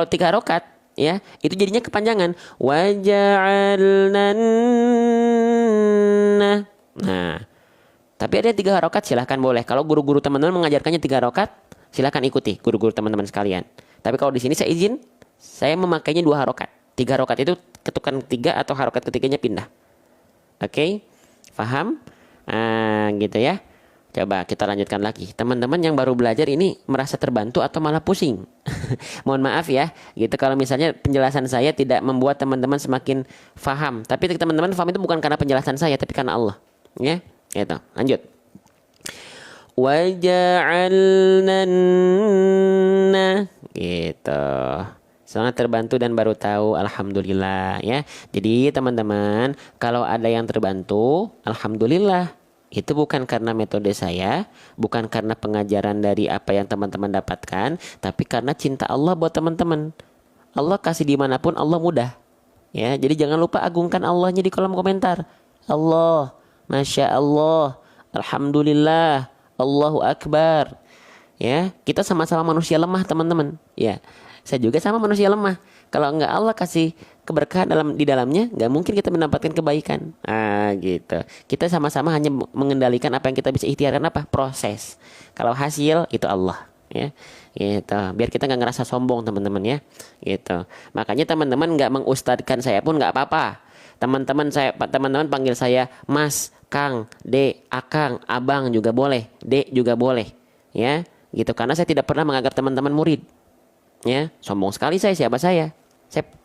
tiga harokat ya, itu jadinya kepanjangan. Waja'alnanna. Nah, tapi ada 3 harokat silahkan boleh. Kalau guru-guru teman-teman mengajarkannya 3 harokat, silahkan ikuti guru-guru teman-teman sekalian. Tapi kalau di sini saya izin, saya memakainya 2 harokat. 3 harokat itu ketukan 3 atau harokat ketiganya pindah. Oke, paham? Gitu ya. Coba kita lanjutkan lagi. Teman-teman yang baru belajar ini merasa terbantu atau malah pusing? Mohon maaf ya. Gitu kalau misalnya penjelasan saya tidak membuat teman-teman semakin faham. Tapi teman-teman faham itu bukan karena penjelasan saya, tapi karena Allah. Ya, gitu. Lanjut. Waja'alnanna. Gitu. Sangat terbantu dan baru tahu, alhamdulillah ya. Jadi teman-teman, kalau ada yang terbantu, alhamdulillah. Itu bukan karena metode saya, bukan karena pengajaran dari apa yang teman-teman dapatkan, tapi karena cinta Allah buat teman-teman. Allah kasih dimanapun Allah mudah. Ya, jadi jangan lupa agungkan Allahnya di kolom komentar. Allah, Masya Allah, alhamdulillah, Allahu Akbar. Ya, kita sama-sama manusia lemah teman-teman. Ya, saya juga sama manusia lemah. Kalau enggak Allah kasih keberkahan di dalamnya, nggak mungkin kita mendapatkan kebaikan. Gitu. Kita sama-sama hanya mengendalikan apa yang kita bisa ikhtiarkan, apa proses. Kalau hasil itu Allah, ya. Gitu. Biar kita nggak ngerasa sombong teman-teman ya. Gitu. Makanya teman-teman nggak mengustadkan saya pun nggak apa-apa. Teman-teman panggil saya Mas, Kang, Dek, Akang, Abang juga boleh, Dek juga boleh, ya. Gitu. Karena saya tidak pernah menganggap teman-teman murid. Ya, sombong sekali siapa saya?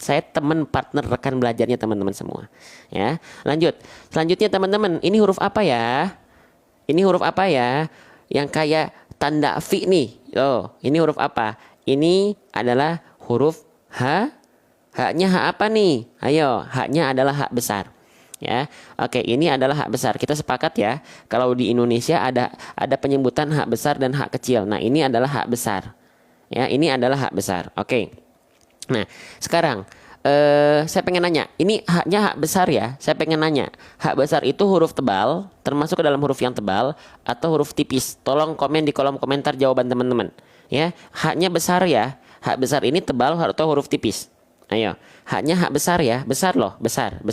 Saya teman, partner, rekan belajarnya teman-teman semua. Ya, lanjut. Selanjutnya teman-teman, ini huruf apa ya? Ini huruf apa ya? Yang kayak tanda fi nih. Oh, ini huruf apa? Ini adalah huruf H. Haknya hak apa nih? Ayo, haknya adalah hak besar. Ya, oke, ini adalah hak besar. Kita sepakat ya. Kalau di Indonesia ada penyebutan hak besar dan hak kecil. Nah, ini adalah hak besar. Ya, ini adalah hak besar. Oke. Nah, sekarang saya pengen nanya. Ini haknya hak besar ya. Saya pengen nanya. Hak besar itu huruf tebal, termasuk ke dalam huruf yang tebal atau huruf tipis? Tolong komen di kolom komentar jawaban teman-teman. Ya, haknya besar ya. Hak besar ini tebal atau huruf tipis? Ayo. Haknya hak besar ya. Besar loh, besar.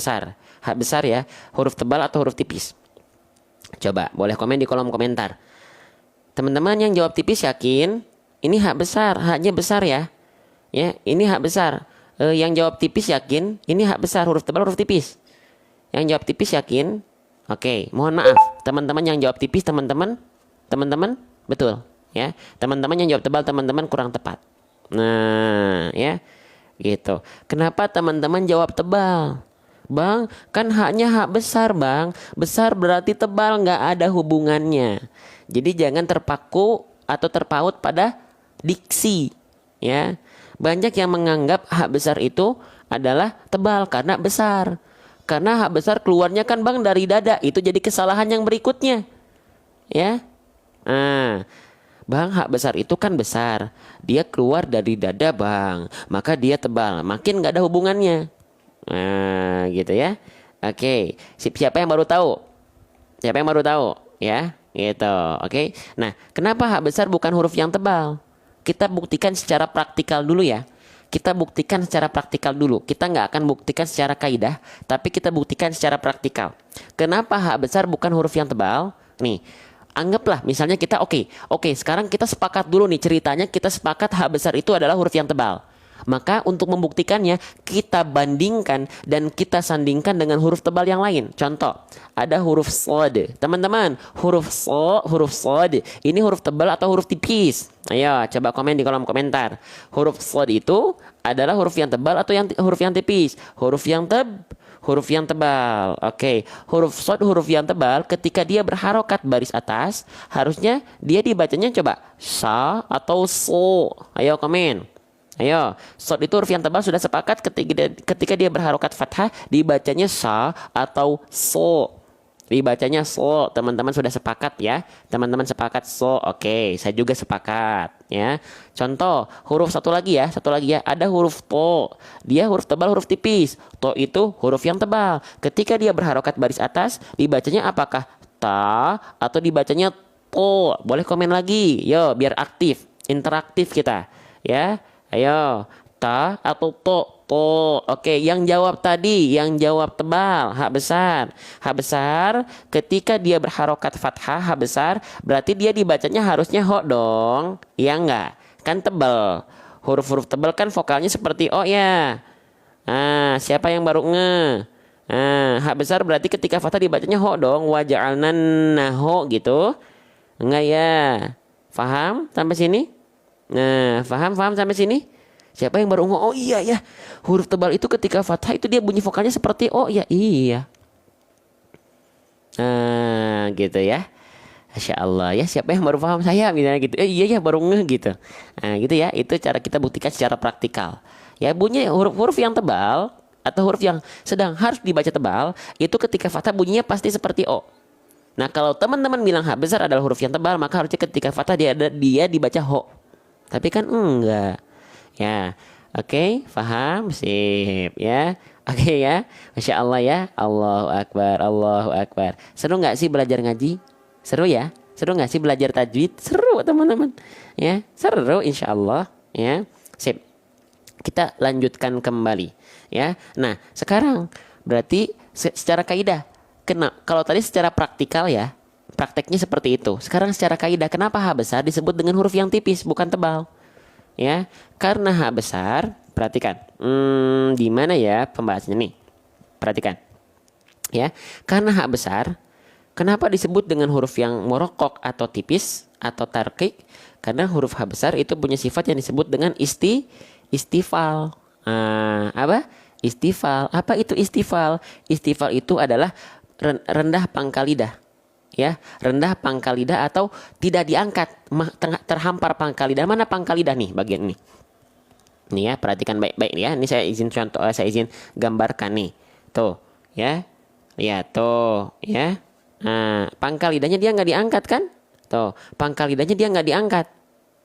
Hak besar ya. Huruf tebal atau huruf tipis? Coba, boleh komen di kolom komentar. Teman-teman yang jawab tipis yakin ini hak besar, haknya besar ya. Ya, ini hak besar. Yang jawab tipis yakin ini hak besar, huruf tebal, huruf tipis. Yang jawab tipis yakin? Oke, mohon maaf. Teman-teman yang jawab tipis, teman-teman betul, ya. Teman-teman yang jawab tebal, teman-teman kurang tepat. Nah, ya. Gitu. Kenapa teman-teman jawab tebal? Bang, kan haknya hak besar, Bang. Besar berarti tebal, nggak ada hubungannya. Jadi jangan terpaku atau terpaut pada diksi, ya. Banyak yang menganggap hak besar itu adalah tebal karena besar. Karena hak besar keluarnya kan Bang dari dada, itu jadi kesalahan yang berikutnya. Ya. Bang, hak besar itu kan besar. Dia keluar dari dada, Bang. Maka dia tebal. Makin nggak ada hubungannya. Gitu ya. Oke. Siapa yang baru tahu? Siapa yang baru tahu? Ya. Gitu, oke. Nah, kenapa hak besar bukan huruf yang tebal? Kita buktikan secara praktikal dulu ya. Kita buktikan secara praktikal dulu. Kita nggak akan buktikan secara kaidah, tapi kita buktikan secara praktikal. Kenapa hak besar bukan huruf yang tebal? Nih, anggaplah misalnya kita oke. Sekarang kita sepakat dulu nih ceritanya. Kita sepakat hak besar itu adalah huruf yang tebal. Maka untuk membuktikannya kita bandingkan dan kita sandingkan dengan huruf tebal yang lain. Contoh, ada huruf shad. Teman-teman, huruf shad ini huruf tebal atau huruf tipis? Ayo coba komen di kolom komentar. Huruf shad itu adalah huruf yang tebal atau huruf yang tipis? Huruf yang tebal. Oke, huruf shad huruf yang tebal ketika dia berharokat baris atas, harusnya dia dibacanya coba sa atau so. Ayo komen. Ayo, sod itu huruf yang tebal sudah sepakat ketika dia berharokat fathah dibacanya sa atau so. Dibacanya so, teman-teman sudah sepakat ya. Teman-teman sepakat so, oke, saya juga sepakat ya. Contoh, huruf satu lagi ya, ada huruf to. Dia huruf tebal, huruf tipis. To itu huruf yang tebal. Ketika dia berharokat baris atas, dibacanya apakah ta atau dibacanya to? Boleh komen lagi, yo biar aktif, interaktif kita ya. Ayo, ta atau to? To. Oke, yang jawab tadi, yang jawab tebal, hak besar. Hak besar ketika dia berharokat fathah, hak besar, berarti dia dibacanya harusnya ho dong. Ya enggak? Kan tebal. Huruf-huruf tebal kan vokalnya seperti o ya. Siapa yang baru nge? Hak besar berarti ketika fathah dibacanya ho dong. Waja'alna naho gitu. Enggak ya? Faham sampai sini? Nah, faham sampai sini? Siapa yang baru ngomong? Oh iya ya, huruf tebal itu ketika fathah itu dia bunyi vokalnya seperti oh ya iya. Gitu ya. Masya Allah ya, siapa yang baru paham saya misalnya gitu. Iya ya baru ngeh gitu. Nah gitu ya, itu cara kita buktikan secara praktikal. Ya bunyi huruf-huruf yang tebal atau huruf yang sedang harus dibaca tebal itu ketika fathah bunyinya pasti seperti o. Nah kalau teman-teman bilang hak besar adalah huruf yang tebal, maka harusnya ketika fathah dia dibaca ho. Tapi kan enggak. Ya, oke, paham, sip, ya, oke ya, Masya Allah ya, Allahu Akbar, Allahu Akbar. Seru nggak sih belajar ngaji? Seru ya? Seru nggak sih belajar tajwid? Seru teman-teman, ya, seru Insya Allah, ya, sip. Kita lanjutkan kembali, ya. Nah, sekarang berarti secara kaidah, kalau tadi secara praktikal ya, prakteknya seperti itu. Sekarang secara kaidah, kenapa H besar disebut dengan huruf yang tipis, bukan tebal? Ya, karena H besar, perhatikan. Di mana ya pembahasannya nih? Perhatikan. Ya, karena H besar, kenapa disebut dengan huruf yang morokok atau tipis atau tarkik? Karena huruf H besar itu punya sifat yang disebut dengan istifal. Apa? Istifal. Apa itu istifal? Istifal itu adalah rendah pangkal lidah. Ya, rendah pangkal lidah atau tidak diangkat, terhampar pangkal lidah. Mana pangkal lidah nih bagian ini? Nih ya, perhatikan baik-baik ya. Ini saya izin contoh, saya izin gambarkan nih. Tuh, ya. Lihat tuh, ya. Nah, pangkal lidahnya dia nggak diangkat kan? Tuh, pangkal lidahnya dia nggak diangkat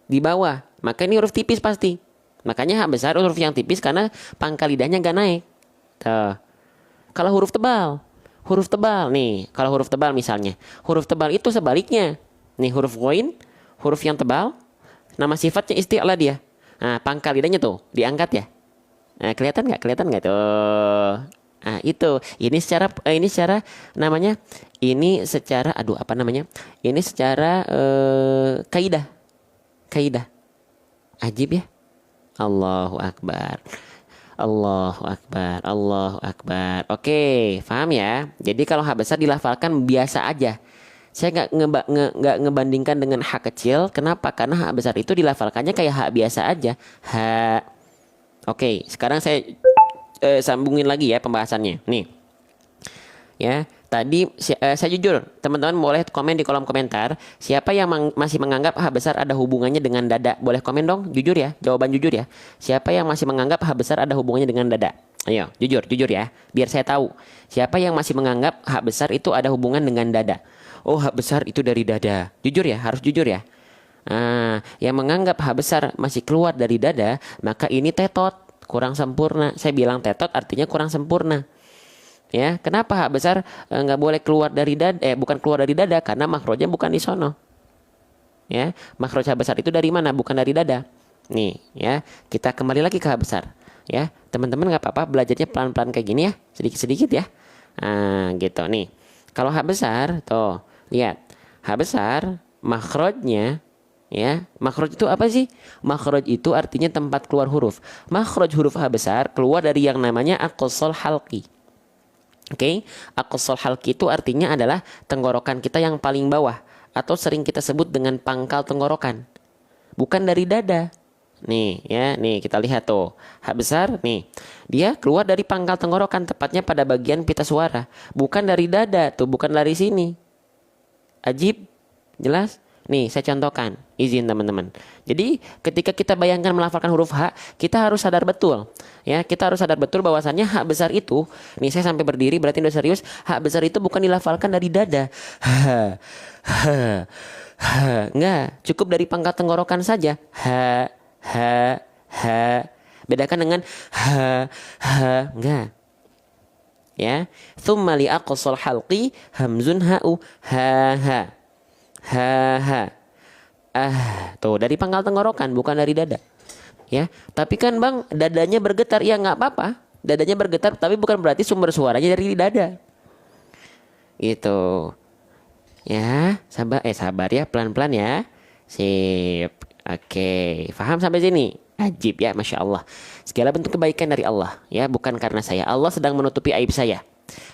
di bawah. Maka ini huruf tipis pasti. Makanya H besar huruf yang tipis karena pangkal lidahnya nggak naik. Tuh. Kalau huruf tebal nih, kalau huruf tebal misalnya, huruf tebal itu sebaliknya. Nih huruf ghain, huruf yang tebal, nama sifatnya isti'la dia. Nah, pangkal lidahnya tuh diangkat ya. Nah, kelihatan nggak tuh? Nah, itu. Ini secara namanya, ini secara apa namanya? Ini secara kaidah. Kaidah. Ajib ya. Allahu Akbar. Allahu Akbar, Allahu Akbar. Oke, paham ya? Jadi kalau H besar dilafalkan biasa aja. Saya nggak ngebandingkan dengan H kecil. Kenapa? Karena H besar itu dilafalkannya kayak H biasa aja. H. Oke, sekarang saya sambungin lagi ya pembahasannya. Nih, ya. Tadi saya jujur, teman-teman boleh komen di kolom komentar. Siapa yang masih menganggap H besar ada hubungannya dengan dada? Boleh komen dong, jujur ya, jawaban jujur ya. Siapa yang masih menganggap H besar ada hubungannya dengan dada? Ayo, jujur ya, biar saya tahu. Siapa yang masih menganggap H besar itu ada hubungan dengan dada? Oh, H besar itu dari dada. Jujur ya, harus jujur ya. Yang menganggap H besar masih keluar dari dada, maka ini tetot, kurang sempurna. Saya bilang tetot artinya kurang sempurna. Ya, kenapa H besar nggak boleh keluar dari dada? Bukan keluar dari dada karena makrojnya bukan di sono. Ya, makroj H besar itu dari mana? Bukan dari dada. Nih, ya, kita kembali lagi ke H besar. Ya, teman-teman nggak apa-apa belajarnya pelan-pelan kayak gini ya, sedikit-sedikit ya. Gitu nih. Kalau H besar, tuh lihat, H besar makrojnya. Ya, makroj itu apa sih? Makroj itu artinya tempat keluar huruf. Makroj huruf H besar keluar dari yang namanya aqsal halqi. Oke, aqsal halqi itu artinya adalah tenggorokan kita yang paling bawah atau sering kita sebut dengan pangkal tenggorokan. Bukan dari dada. Nih, ya, nih kita lihat tuh. H besar nih. Dia keluar dari pangkal tenggorokan tepatnya pada bagian pita suara, bukan dari dada tuh, bukan dari sini. Ajib, jelas? Nih, saya contohkan. Izin teman-teman. Jadi, ketika kita bayangkan melafalkan huruf H, kita harus sadar betul. Ya, kita harus sadar betul bahwasannya H besar itu, nih saya sampai berdiri berarti udah serius, H besar itu bukan dilafalkan dari dada. H, H, H. Enggak, cukup dari pangkat tenggorokan saja. H, H, H. Bedakan dengan H, H. Enggak. Ya, thumma li aqsal halqi hamzun ha'u ha ha ha. Tuh dari pangkal tenggorokan bukan dari dada. Ya, tapi kan Bang dadanya bergetar, ya nggak apa-apa. Dadanya bergetar tapi bukan berarti sumber suaranya dari dada. Gitu. Ya, sabar ya, pelan-pelan ya. Sip. Oke, paham sampai sini? Ajib ya, Masya Allah. Segala bentuk kebaikan dari Allah, ya, bukan karena saya. Allah sedang menutupi aib saya.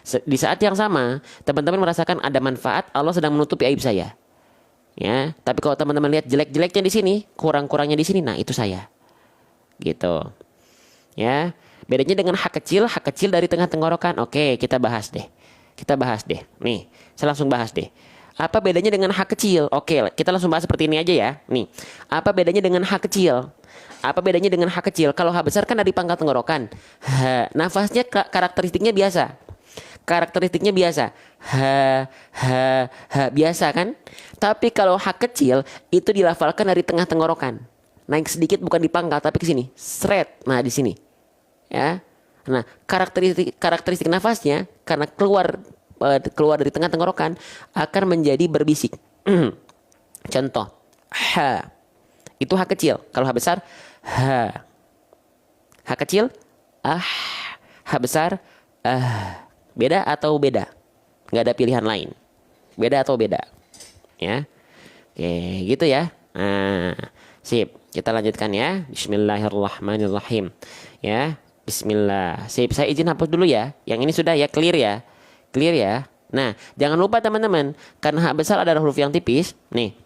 Di saat yang sama, teman-teman merasakan ada manfaat, Allah sedang menutupi aib saya. Ya, tapi kalau teman-teman lihat jelek-jeleknya di sini, kurang-kurangnya di sini, nah itu saya. Gitu. Ya, bedanya dengan hak kecil dari tengah tenggorokan. Oke, kita bahas deh. Nih, saya langsung bahas deh. Apa bedanya dengan hak kecil? Oke, kita langsung bahas seperti ini aja ya. Nih, apa bedanya dengan hak kecil? Apa bedanya dengan hak kecil? Kalau hak besar kan dari pangkal tenggorokan. Nafasnya karakteristiknya biasa. Biasa kan? Tapi kalau hak kecil itu dilafalkan dari tengah tenggorokan. Naik sedikit bukan di pangkal tapi ke sini. Sret. Nah, di sini. Ya. Nah, karakteristik nafasnya karena keluar dari tengah tenggorokan akan menjadi berbisik. Contoh, ha. Itu hak kecil. Kalau hak besar, ha. Hak kecil, ah. Hak besar, ah. Beda atau beda? Nggak ada pilihan lain. Beda atau beda? Ya. Oke, gitu ya. Nah, sip. Kita lanjutkan ya. Bismillahirrahmanirrahim. Ya. Bismillah. Sip, saya izin hapus dulu ya. Yang ini sudah ya, clear ya. Clear ya. Nah, jangan lupa teman-teman, karena hak besar adalah huruf yang tipis. Nih,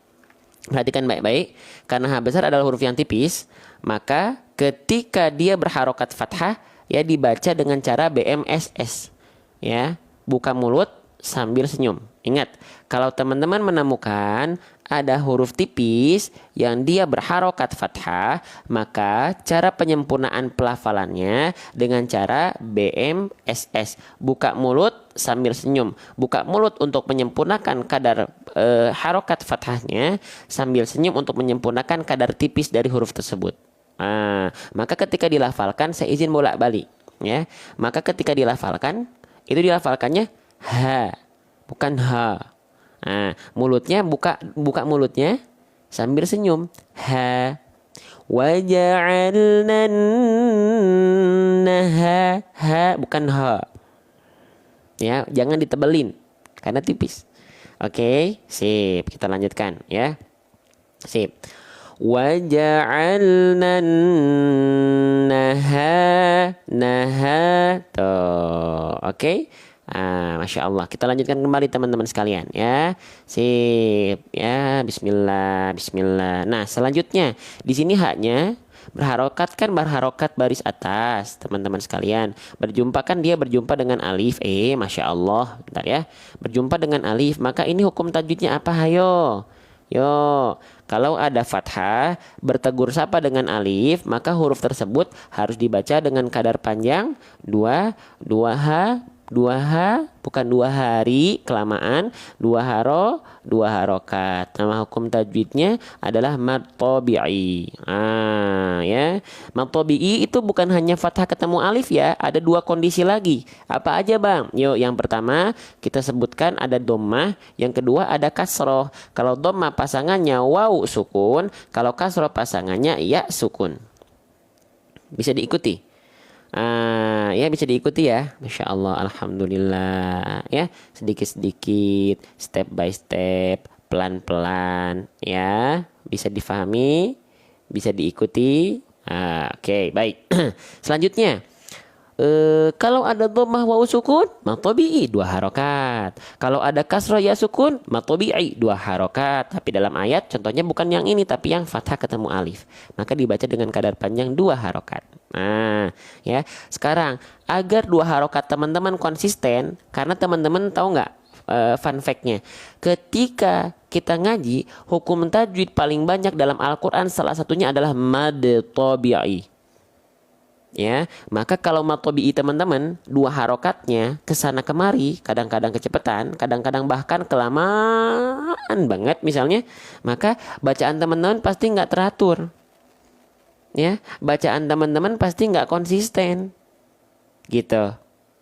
perhatikan baik-baik. Karena hak besar adalah huruf yang tipis, maka ketika dia berharokat fathah, ya dibaca dengan cara BMSS. Ya, buka mulut sambil senyum. Ingat, kalau teman-teman menemukan ada huruf tipis yang dia berharokat fathah, maka cara penyempurnaan pelafalannya dengan cara BMSS. Buka mulut sambil senyum. Buka mulut untuk menyempurnakan kadar harokat fathahnya, sambil senyum untuk menyempurnakan kadar tipis dari huruf tersebut. Maka ketika dilafalkan, saya izin bolak-balik. Ya, maka ketika dilafalkan, itu dilafalkannya ha, bukan ha. Nah, mulutnya buka mulutnya sambil senyum. Ha. Waja'alna ha, bukan ha. Ya, jangan ditebelin karena tipis. Oke, sip. Kita lanjutkan ya. Sip. Waja'alna naha. Tuh, oke. Masya Allah. Kita lanjutkan kembali teman-teman sekalian ya. Sip. Ya, bismillah. Nah, selanjutnya di sini haknya berharokat baris atas, teman-teman sekalian. Dia berjumpa dengan alif. Masya Allah. Bentar ya. Berjumpa dengan alif. Maka ini hukum tajwidnya apa? Hayo. Yo, kalau ada fathah bertegur sapa dengan alif, maka huruf tersebut harus dibaca dengan kadar panjang 2 ha, bukan 2 hari kelamaan, 2 harokat. Nama hukum tajwidnya adalah mad tabi'i. Ya. Mad tabi'i itu bukan hanya fathah ketemu alif ya, ada 2 kondisi lagi. Apa aja, Bang? Yuk, yang pertama kita sebutkan ada dhammah, yang kedua ada kasroh. Kalau dhammah pasangannya waw sukun, kalau kasroh pasangannya ya sukun. Bisa diikuti? Ya bisa diikuti ya. Masya Allah, alhamdulillah ya. Sedikit-sedikit, step by step, pelan-pelan ya. Bisa difahami, bisa diikuti. Oke, baik. Selanjutnya, kalau ada dhammah waw sukun, mad tabi'i 2 harokat. Kalau ada kasroh ya sukun, mad tabi'i 2 harokat. Tapi dalam ayat contohnya bukan yang ini, tapi yang fathah ketemu alif, maka dibaca dengan kadar panjang 2 harokat. Nah, ya. Sekarang agar 2 harokat teman-teman konsisten, karena teman-teman tahu nggak fun fact-nya? Ketika kita ngaji hukum tajwid paling banyak dalam Al-Quran, salah satunya adalah mad tabi'i. Ya, maka kalau mad tabi'i teman-teman, dua harokatnya kesana kemari, kadang-kadang kecepatan, kadang-kadang bahkan kelamaan banget misalnya, maka bacaan teman-teman pasti nggak teratur. Ya, bacaan teman-teman pasti nggak konsisten, gitu.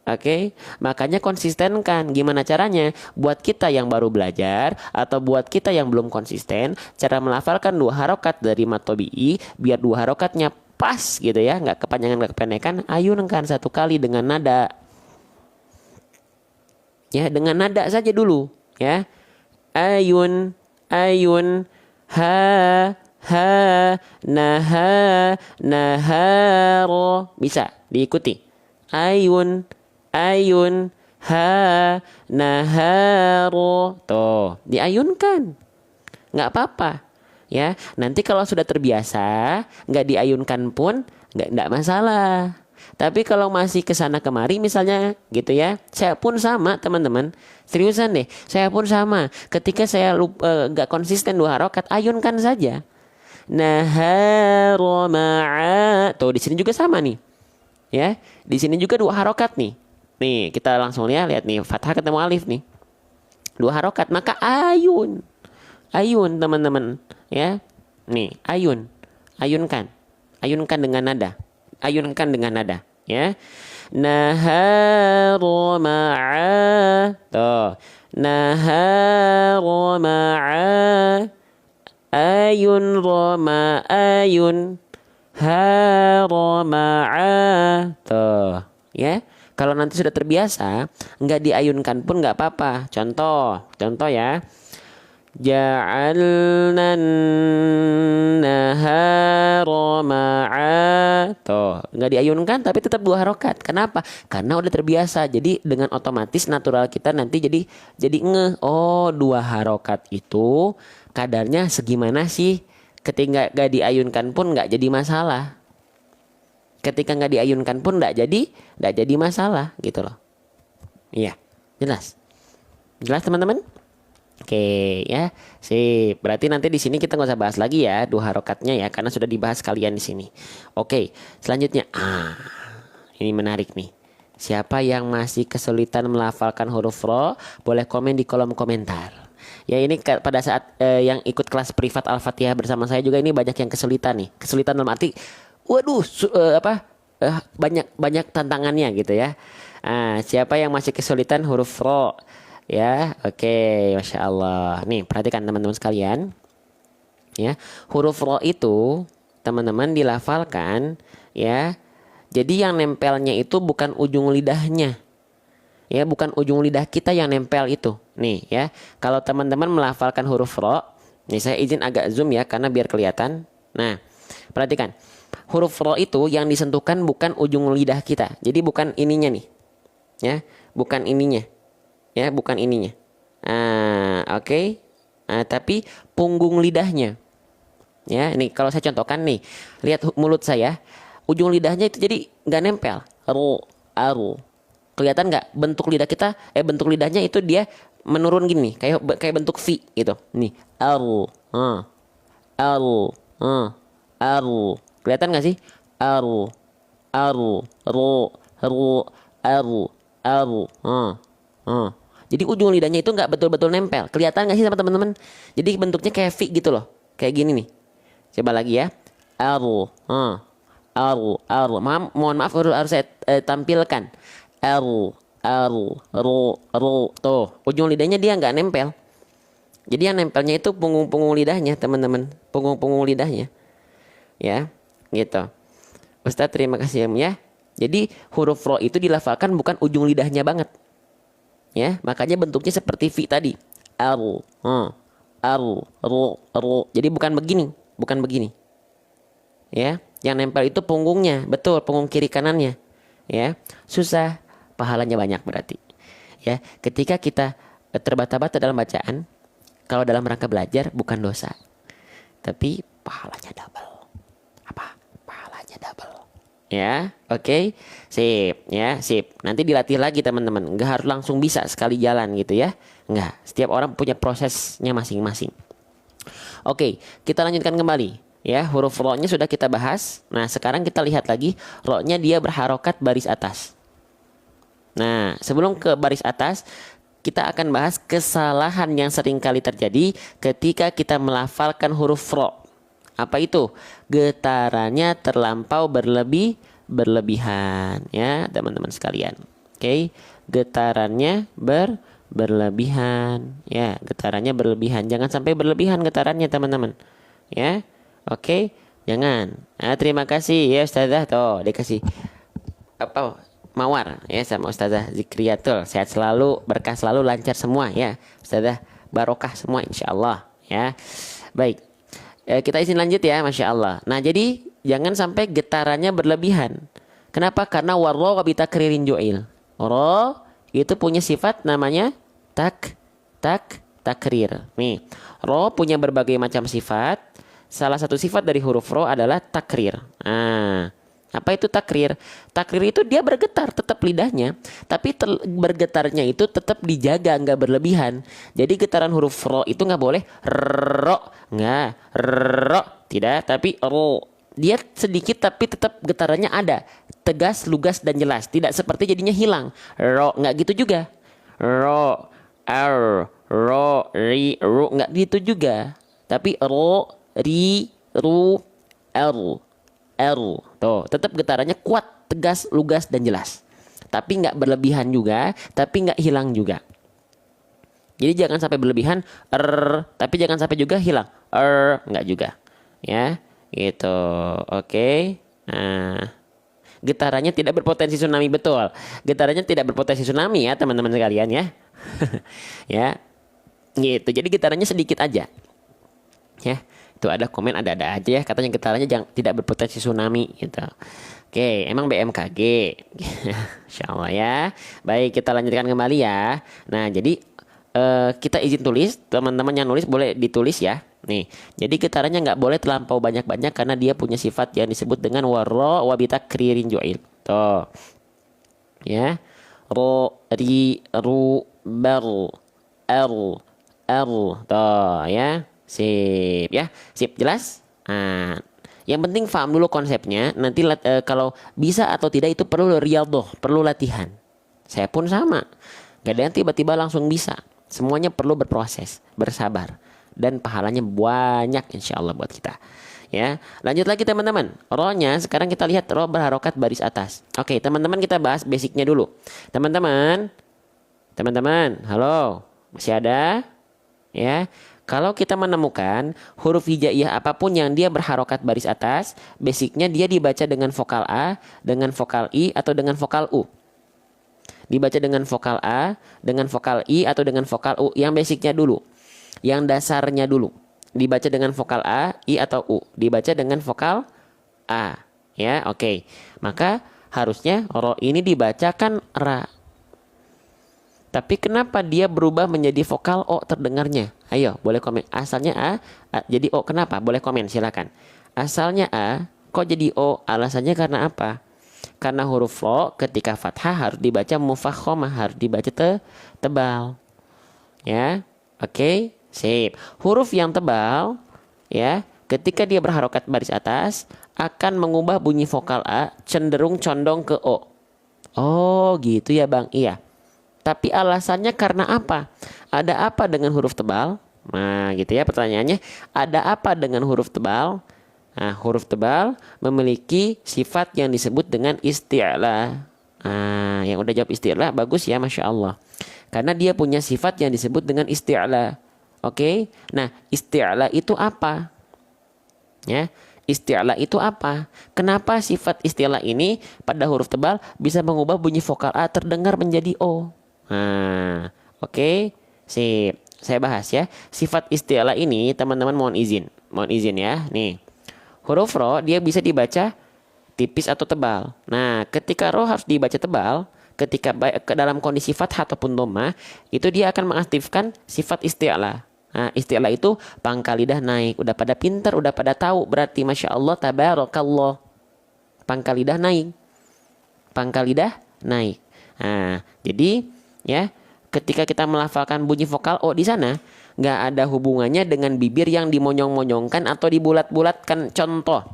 Oke, makanya konsistenkan. Gimana caranya? Buat kita yang baru belajar atau buat kita yang belum konsisten, cara melafalkan dua harokat dari mad tabi'i biar dua harokatnya pas gitu ya, nggak kepanjangan nggak kependekan. Ayunkan satu kali dengan nada. Ya, dengan nada saja dulu ya. Ayun, ayun, ha, ha, naha, naharo. Bisa diikuti. Ayun, ayun, ha, naharo. Tuh, diayunkan. Nggak apa-apa. Ya, nanti kalau sudah terbiasa, nggak diayunkan pun nggak masalah. Tapi kalau masih kesana kemari misalnya gitu ya, saya pun sama teman-teman. Seriusan deh, saya pun sama. Ketika saya nggak konsisten dua harokat, ayunkan saja. Naharo ma'a. Tuh di sini juga sama nih. Ya, di sini juga dua harokat nih. Nih kita langsung lihat nih, fathah ketemu alif nih. Dua harokat, maka ayun. Ayun teman-teman. Ya, nih ayun, ayunkan dengan nada, ayunkan dengan nada, ya. Naharo ma'a, tuh, naharo ma'a, ayun roma ayun, haro ma'a, tuh, ya. Kalau nanti sudah terbiasa, nggak diayunkan pun nggak apa-apa. Contoh ya. Ja'alna nahara ma'a. Tuh, nggak diayunkan tapi tetap dua harokat. Kenapa? Karena udah terbiasa. Jadi dengan otomatis natural kita nanti jadi ngeh. Oh, dua harokat itu kadarnya segimana sih? Ketika nggak diayunkan pun nggak jadi masalah. Ketika nggak diayunkan pun nggak jadi masalah gitu loh. Iya, jelas. Jelas teman-teman? Oke ya, sip. Berarti nanti di sini kita nggak usah bahas lagi ya dua harokatnya ya, karena sudah dibahas kalian di sini. Oke, selanjutnya, ini menarik nih. Siapa yang masih kesulitan melafalkan huruf ro, boleh komen di kolom komentar. Ya ini pada saat yang ikut kelas privat Al-Fatihah bersama saya juga ini banyak yang kesulitan nih. Kesulitan dalam arti, waduh, banyak tantangannya gitu ya. Siapa yang masih kesulitan huruf ro? Ya, oke, Masya Allah. Nih, perhatikan teman-teman sekalian. Ya, huruf ro itu teman-teman dilafalkan ya. Jadi yang nempelnya itu bukan ujung lidahnya. Ya, bukan ujung lidah kita yang nempel itu. Nih ya, kalau teman-teman melafalkan huruf ro, nih saya izin agak zoom ya karena biar kelihatan. Nah, perhatikan. Huruf ro itu yang disentuhkan bukan ujung lidah kita. Jadi bukan ininya nih. Ya, bukan ininya. Ya, bukan ininya. Oke. Tapi punggung lidahnya. Ya, nih kalau saya contohkan nih, lihat mulut saya, ujung lidahnya itu jadi nggak nempel. Aru. Kelihatan nggak bentuk lidah kita? Bentuk lidahnya itu dia menurun gini, kayak bentuk V gitu. Nih, aru. Aru. Kelihatan nggak sih? Aru. Aru. Jadi ujung lidahnya itu nggak betul-betul nempel. Kelihatan nggak sih sama teman-teman? Jadi bentuknya kayak V gitu loh. Kayak gini nih. Coba lagi ya. Aru. Mohon maaf harus saya tampilkan. Aru. Tuh, ujung lidahnya dia nggak nempel. Jadi yang nempelnya itu punggung-punggung lidahnya, teman-teman. Punggung-punggung lidahnya. Ya, gitu. Ustadz terima kasih ya. Jadi huruf ro itu dilafalkan bukan ujung lidahnya banget. Ya, makanya bentuknya seperti V tadi. Aru. Jadi bukan begini. Ya, yang nempel itu punggungnya, betul, punggung kiri kanannya. Ya, susah, pahalanya banyak berarti. Ya, ketika kita terbata-bata dalam bacaan, kalau dalam rangka belajar bukan dosa, tapi pahalanya double. Apa? Pahalanya double. Ya, oke, sip, ya, sip. Nanti dilatih lagi teman-teman. Nggak harus langsung bisa sekali jalan gitu ya. Nggak. Setiap orang punya prosesnya masing-masing. Oke, kita lanjutkan kembali. Ya, huruf ro-nya sudah kita bahas. Nah, sekarang kita lihat lagi ro-nya dia berharokat baris atas. Nah, sebelum ke baris atas, kita akan bahas kesalahan yang sering kali terjadi ketika kita melafalkan huruf ro. Apa itu? Getarannya terlampau berlebihan ya, teman-teman sekalian. Oke, getarannya berlebihan ya, getarannya berlebihan. Jangan sampai berlebihan getarannya, teman-teman. Ya. Oke, jangan. Nah, terima kasih ya Ustazah, tuh dikasih apa mawar ya sama Ustazah Zikriyatul. Sehat selalu, berkah selalu, lancar semua ya Ustazah, barokah semua insyaallah ya. Baik, kita izin lanjut ya, Masya Allah. Nah, jadi jangan sampai getarannya berlebihan. Kenapa? Karena warro wabita kririn ju'il. Ro itu punya sifat namanya takrir. Nih, ro punya berbagai macam sifat. Salah satu sifat dari huruf ro adalah takrir. Nah, apa itu takrir? Takrir itu dia bergetar tetap lidahnya, tapi bergetarnya itu tetap dijaga, nggak berlebihan. Jadi getaran huruf ro itu nggak boleh ro, nggak ro, tidak, tapi ro. Dia sedikit tapi tetap getarannya ada, tegas, lugas dan jelas. Tidak seperti jadinya hilang. Ro nggak gitu juga. Ro, ro, ri, ru nggak gitu juga. Tapi ro, ri, ru, r. Tuh, tetap getarannya kuat, tegas, lugas, dan jelas. Tapi nggak berlebihan juga, tapi nggak hilang juga. Jadi jangan sampai berlebihan, tapi jangan sampai juga hilang, nggak juga. Ya, gitu. Oke. Nah, getarannya tidak berpotensi tsunami, betul. Getarannya tidak berpotensi tsunami ya, teman-teman sekalian ya. Ya, gitu. Jadi getarannya sedikit aja. Ya. Itu ada komen ada-ada aja ya, katanya getarannya tidak berpotensi tsunami gitu. Oke, emang BMKG. Insya Allah ya. Baik, kita lanjutkan kembali ya. Nah, jadi kita izin tulis, teman-teman yang nulis boleh ditulis ya. Nih, jadi getarannya nggak boleh terlampau banyak-banyak karena dia punya sifat yang disebut dengan warro wabita kririn ju'il. Tuh. Ya. Ro, ri, ru, ber, r. Tuh ya. Sip ya, sip, jelas. Nah, yang penting paham dulu konsepnya. Nanti kalau bisa atau tidak itu perlu riyadhah, perlu latihan. Saya pun sama. Gak ada yang tiba-tiba langsung bisa. Semuanya perlu berproses, bersabar, dan pahalanya banyak insya Allah buat kita. Ya, lanjut lagi teman-teman. Ro-nya sekarang kita lihat ro berharokat baris atas. Oke, teman-teman kita bahas basicnya dulu. Teman-teman, halo, masih ada? Ya. Kalau kita menemukan huruf hijaiyah apapun yang dia berharokat baris atas, basicnya dia dibaca dengan vokal A, dengan vokal I, atau dengan vokal U. Dibaca dengan vokal A, dengan vokal I, atau dengan vokal U. Yang basicnya dulu. Yang dasarnya dulu. Dibaca dengan vokal A, I, atau U. Dibaca dengan vokal A. Ya, oke. Maka harusnya ro ini dibacakan ra. Tapi kenapa dia berubah menjadi vokal O terdengarnya? Ayo, boleh komen. Asalnya A jadi O. Kenapa? Boleh komen, silakan. Asalnya A, kok jadi O? Alasannya karena apa? Karena huruf O ketika fathah harus dibaca mufakhomah, harus dibaca tebal. Ya, oke, sip. Huruf yang tebal, ya, ketika dia berharokat baris atas, akan mengubah bunyi vokal A cenderung condong ke O. Oh, gitu ya Bang. Iya. Tapi alasannya karena apa? Ada apa dengan huruf tebal? Nah, gitu ya pertanyaannya. Ada apa dengan huruf tebal? Nah, huruf tebal memiliki sifat yang disebut dengan isti'la. Nah, yang udah jawab isti'la bagus ya, Masya Allah. Karena dia punya sifat yang disebut dengan isti'la. Oke? Nah, isti'la itu apa? Ya, isti'la itu apa? Kenapa sifat isti'la ini pada huruf tebal bisa mengubah bunyi vokal A terdengar menjadi O? Nah, oke, sip. Saya bahas ya. Sifat isti'la ini, teman-teman mohon izin ya. Nih, huruf ro dia bisa dibaca tipis atau tebal. Nah, ketika ro harus dibaca tebal, ketika ke dalam kondisi fathah ataupun dhamma, itu dia akan mengaktifkan sifat isti'la. Nah, isti'la itu pangkal lidah naik. Udah pada pintar, udah pada tahu. Berarti Masya Allah, tabarakallah. Pangkal lidah naik. Pangkal lidah naik. Nah, jadi ya, ketika kita melafalkan bunyi vokal O di sana, nggak ada hubungannya dengan bibir yang dimonyong-monyongkan atau dibulat-bulatkan. Contoh,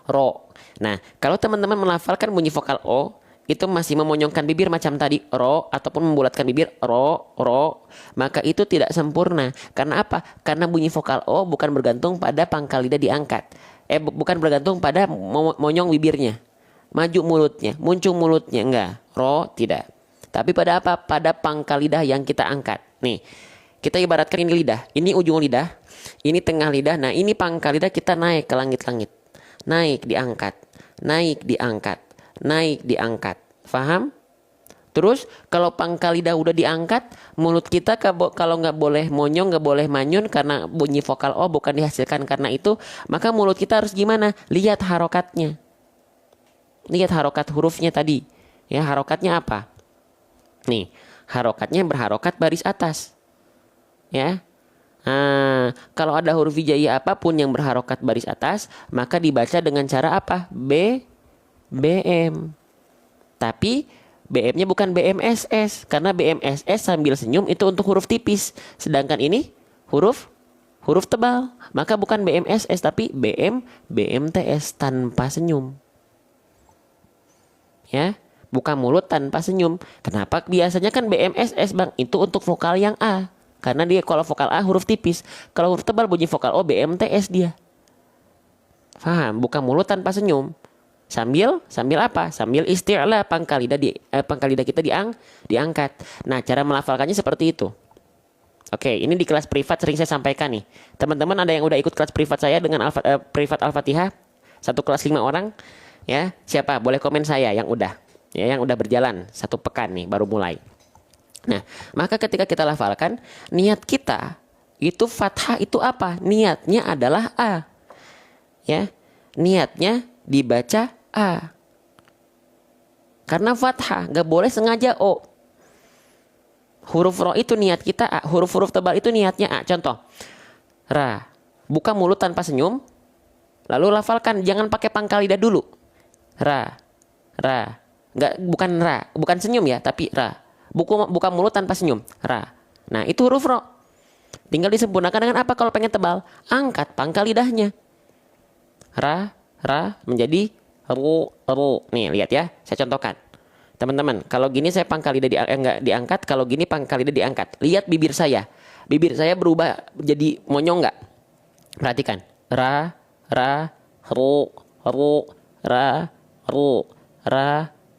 ro. Nah, kalau teman-teman melafalkan bunyi vokal O, itu masih memonyongkan bibir macam tadi, ro, ataupun membulatkan bibir, ro, maka itu tidak sempurna. Karena apa? Karena bunyi vokal O bukan bergantung pada pangkal lidah diangkat. Bukan bergantung pada monyong bibirnya. Maju mulutnya, muncul mulutnya, enggak. Ro, tidak. Tapi pada apa? Pada pangkal lidah yang kita angkat. Nih, kita ibaratkan ini lidah. Ini ujung lidah, ini tengah lidah. Nah, ini pangkal lidah kita naik ke langit-langit. Naik, diangkat. Naik, diangkat. Naik, diangkat. Faham? Terus kalau pangkal lidah udah diangkat, mulut kita kalau nggak boleh monyong, nggak boleh manyun karena bunyi vokal O bukan dihasilkan karena itu, maka mulut kita harus gimana? Lihat harokatnya. Lihat harokat hurufnya tadi. Ya, harokatnya apa? Nih, harokatnya berharokat baris atas. Ya. Nah, kalau ada huruf hijaiyah apapun yang berharokat baris atas, maka dibaca dengan cara apa? BM. Tapi BM-nya bukan BMSS, karena BMSS sambil senyum itu untuk huruf tipis, sedangkan ini huruf tebal, maka bukan BMSS tapi BMTS tanpa senyum. Ya, buka mulut tanpa senyum. Kenapa? Biasanya kan BMSS, Bang, itu untuk vokal yang A, karena dia kalau vokal A huruf tipis, kalau huruf tebal bunyi vokal O BMTS dia. Paham? Buka mulut tanpa senyum. Sambil apa? Sambil isti'la, pangkal lidah kita diangkat. Nah, cara melafalkannya seperti itu. Oke, ini di kelas privat sering saya sampaikan nih. Teman-teman ada yang udah ikut kelas privat saya dengan privat Al-Fatihah? Satu kelas 5 orang. Ya, siapa? Boleh komen saya yang udah. Ya, yang udah berjalan 1 pekan nih, baru mulai. Nah, maka ketika kita lafalkan, niat kita itu fathah itu apa? Niatnya adalah A. Ya, niatnya dibaca A. Karena fathah, gak boleh sengaja O. Huruf ro itu niat kita A. Huruf-huruf tebal itu niatnya A. Contoh, ra. Buka mulut tanpa senyum, lalu lafalkan, jangan pakai pangkal lidah dulu. Ra. Bukan ra, bukan senyum ya, tapi ra. Buka mulut tanpa senyum, ra. Nah, itu huruf ro. Tinggal disempurnakan dengan apa kalau pengen tebal? Angkat pangkal lidahnya. Ra menjadi ru. Nih, lihat ya, saya contohkan. Teman-teman, kalau gini saya pangkal lidah enggak diangkat, kalau gini pangkal lidah diangkat. Lihat bibir saya. Bibir saya berubah jadi monyong enggak? Perhatikan. Ra, ru, ra,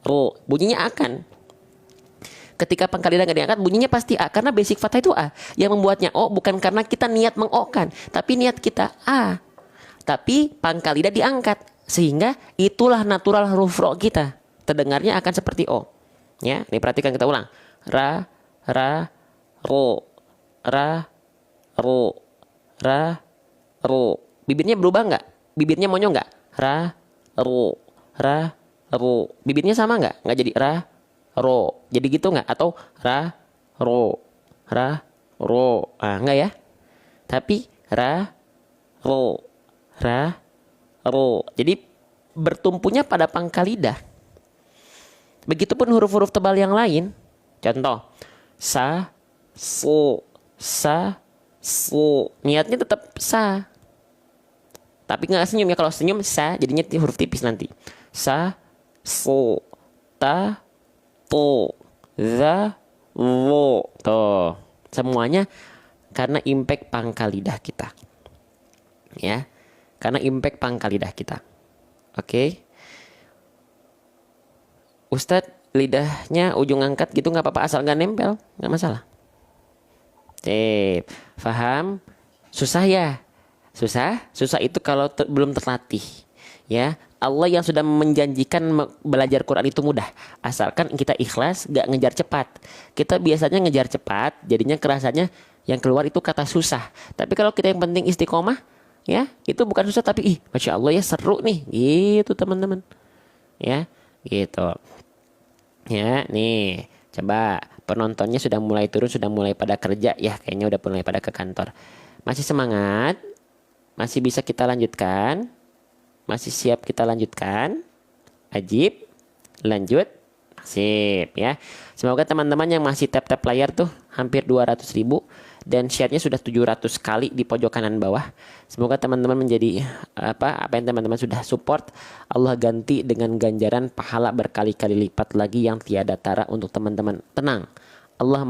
ru. Bunyinya akan. Ketika pangkal lidah enggak diangkat, bunyinya pasti A, karena basic fathah itu A. Yang membuatnya O bukan karena kita niat mengokan, tapi niat kita A. Tapi pangkal lidah diangkat, sehingga itulah natural huruf ro kita. Terdengarnya akan seperti O. Ya, nih perhatikan, kita ulang. Ra, ru, ru. Bibirnya berubah nggak? Bibirnya monyong nggak? Ra, ru. Bibirnya sama nggak? Nggak jadi ra, ro. Jadi gitu nggak? Atau ra, ro. Nggak ya? Tapi ra, ro. Jadi bertumpunya pada pangkal lidah. Begitupun huruf-huruf tebal yang lain. Contoh, sa, su. Niatnya tetap sa. Tapi nggak senyum ya. Kalau senyum sa, jadinya huruf tipis nanti. Sa, su, ta, tu, za, wo. Tuh, semuanya karena impact pangkal lidah kita. Ya. Karena impact pangkal lidah kita. Oke. Ustadz, lidahnya ujung angkat gitu nggak apa-apa asal nggak nempel, nggak masalah. Paham? Susah ya? Susah itu kalau belum terlatih. Ya, Allah yang sudah menjanjikan belajar Quran itu mudah, asalkan kita ikhlas, nggak ngejar cepat. Kita biasanya ngejar cepat, jadinya kerasanya yang keluar itu kata susah. Tapi kalau kita yang penting istiqomah, ya, itu bukan susah tapi Masya Allah ya seru nih. Gitu teman-teman. Ya, gitu. Ya, nih. Coba penontonnya sudah mulai turun, sudah mulai pada kerja ya. Kayaknya udah mulai pada ke kantor. Masih semangat? Masih bisa kita lanjutkan? Masih siap kita lanjutkan? Ajib, lanjut. Sip ya. Semoga teman-teman yang masih tap-tap layar tuh hampir 200.000 dan share-nya sudah 700 kali di pojok kanan bawah. Semoga teman-teman menjadi apa yang teman-teman sudah support, Allah ganti dengan ganjaran pahala berkali-kali lipat lagi yang tiada tara untuk teman-teman. Tenang. Allah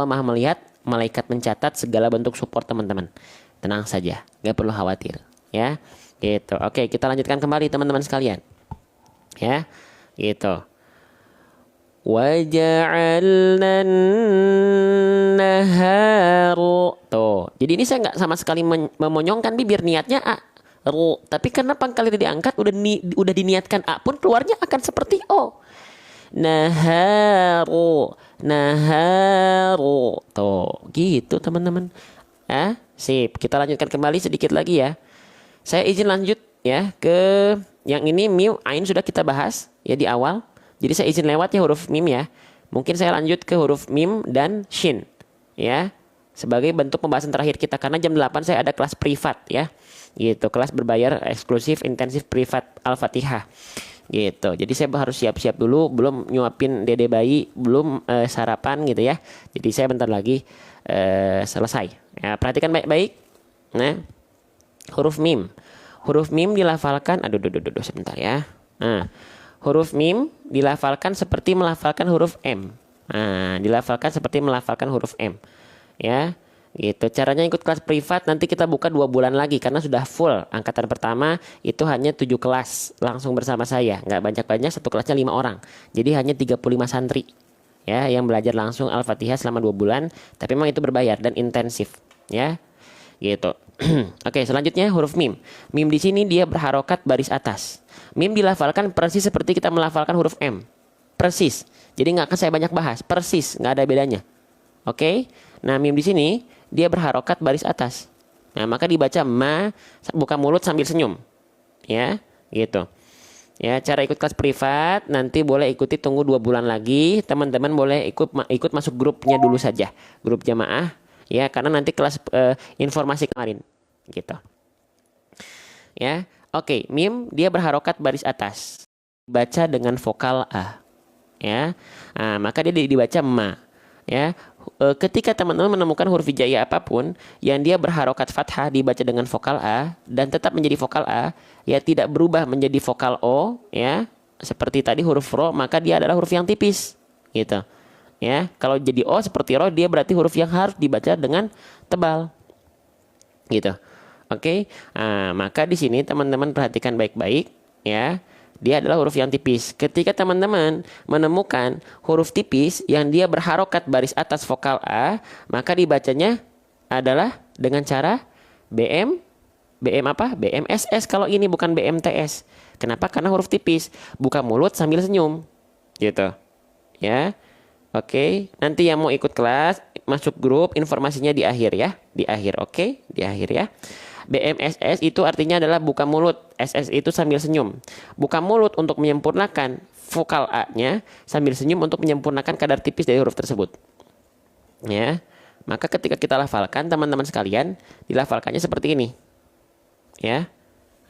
Maha melihat, malaikat mencatat segala bentuk support teman-teman. Tenang saja, nggak perlu khawatir ya. Gitu. Oke, kita lanjutkan kembali teman-teman sekalian. Ya. Gitu. وَجَعَلْنَا النَّهَارَ. Tuh. Jadi ini saya nggak sama sekali memonyongkan bibir, niatnya A. Tapi kenapa kali diangkat udah diniatkan A pun keluarnya akan seperti O. Naharu. Naharu. Tuh, gitu teman-teman. Sip. Kita lanjutkan kembali sedikit lagi ya. Saya izin lanjut ya ke yang ini Miu Ain sudah kita bahas ya di awal. Jadi saya izin lewat ya huruf mim ya. Mungkin saya lanjut ke huruf mim dan shin ya. Sebagai bentuk pembahasan terakhir kita karena jam 8 saya ada kelas privat ya. Gitu, kelas berbayar eksklusif intensif privat Al-Fatihah. Gitu. Jadi saya harus siap-siap dulu, belum nyuapin dede bayi, belum sarapan gitu ya. Jadi saya bentar lagi selesai. Ya, perhatikan baik-baik. Nah, huruf mim. Huruf mim dilafalkan, aduh sebentar ya. Nah, huruf mim dilafalkan seperti melafalkan huruf M. Nah, dilafalkan seperti melafalkan huruf M. Ya, gitu. Caranya ikut kelas privat nanti kita buka 2 bulan lagi karena sudah full. Angkatan pertama itu hanya 7 kelas langsung bersama saya. Nggak banyak-banyak, satu kelasnya 5 orang. Jadi hanya 35 santri. Ya, yang belajar langsung Al-Fatihah selama 2 bulan. Tapi memang itu berbayar dan intensif. Ya, gitu. Oke, selanjutnya huruf mim. Mim di sini dia berharokat baris atas. Mim dilafalkan persis seperti kita melafalkan huruf M. Persis. Jadi nggak akan saya banyak bahas. Persis, nggak ada bedanya. Oke. Nah, mim di sini dia berharokat baris atas. Nah, maka dibaca ma, buka mulut sambil senyum. Ya, gitu. Ya, cara ikut kelas privat nanti boleh ikuti, tunggu 2 bulan lagi. Teman-teman boleh ikut masuk grupnya dulu saja. Grup jamaah. Ya, karena nanti kelas informasi kemarin. Gitu. Ya. Oke, mim dia berharokat baris atas. Baca dengan vokal A. Ya. Nah, maka dia dibaca ma. Ya. Ketika teman-teman menemukan huruf hijaiyah apapun yang dia berharokat fathah dibaca dengan vokal A dan tetap menjadi vokal A, ya tidak berubah menjadi vokal O, ya. Seperti tadi huruf ro, maka dia adalah huruf yang tipis. Gitu. Ya, kalau jadi O seperti ro, dia berarti huruf yang harus dibaca dengan tebal. Gitu. Oke. Nah, maka di sini teman-teman perhatikan baik-baik ya. Dia adalah huruf yang tipis. Ketika teman-teman menemukan huruf tipis yang dia berharokat baris atas vokal A, maka dibacanya adalah dengan cara BM apa? BMSS kalau ini bukan BMTS. Kenapa? Karena huruf tipis. Buka mulut sambil senyum. Gitu. Ya. Oke, nanti yang mau ikut kelas, masuk grup, informasinya di akhir ya. Di akhir, oke? Di akhir ya. BMSS itu artinya adalah buka mulut. SS itu sambil senyum. Buka mulut untuk menyempurnakan vokal A-nya, sambil senyum untuk menyempurnakan kadar tipis dari huruf tersebut. Ya. Maka ketika kita lafalkan, teman-teman sekalian, dilafalkannya seperti ini. Ya.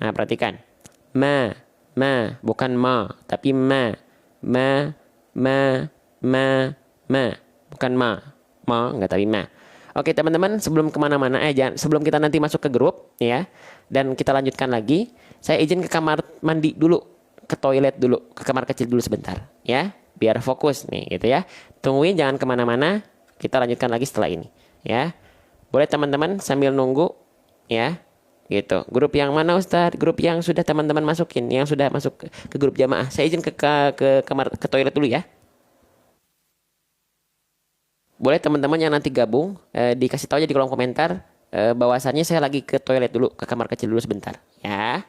Nah, perhatikan. Ma, bukan ma, tapi ma, ma, bukan ma enggak, tapi ma. Oke teman-teman, sebelum kemana-mana sebelum kita nanti masuk ke grup ya, dan kita lanjutkan lagi, saya izin ke kamar mandi dulu, ke toilet dulu, ke kamar kecil dulu sebentar ya, biar fokus nih gitu ya. Tungguin, jangan kemana-mana, kita lanjutkan lagi setelah ini ya. Boleh teman-teman sambil nunggu ya. Gitu. Grup yang mana Ustadz? Grup yang sudah teman-teman masukin, yang sudah masuk ke grup jamaah. Saya izin ke kamar, ke toilet dulu ya. Boleh teman-teman yang nanti gabung dikasih tahu aja di kolom komentar bahwasannya saya lagi ke toilet dulu, ke kamar kecil dulu sebentar ya.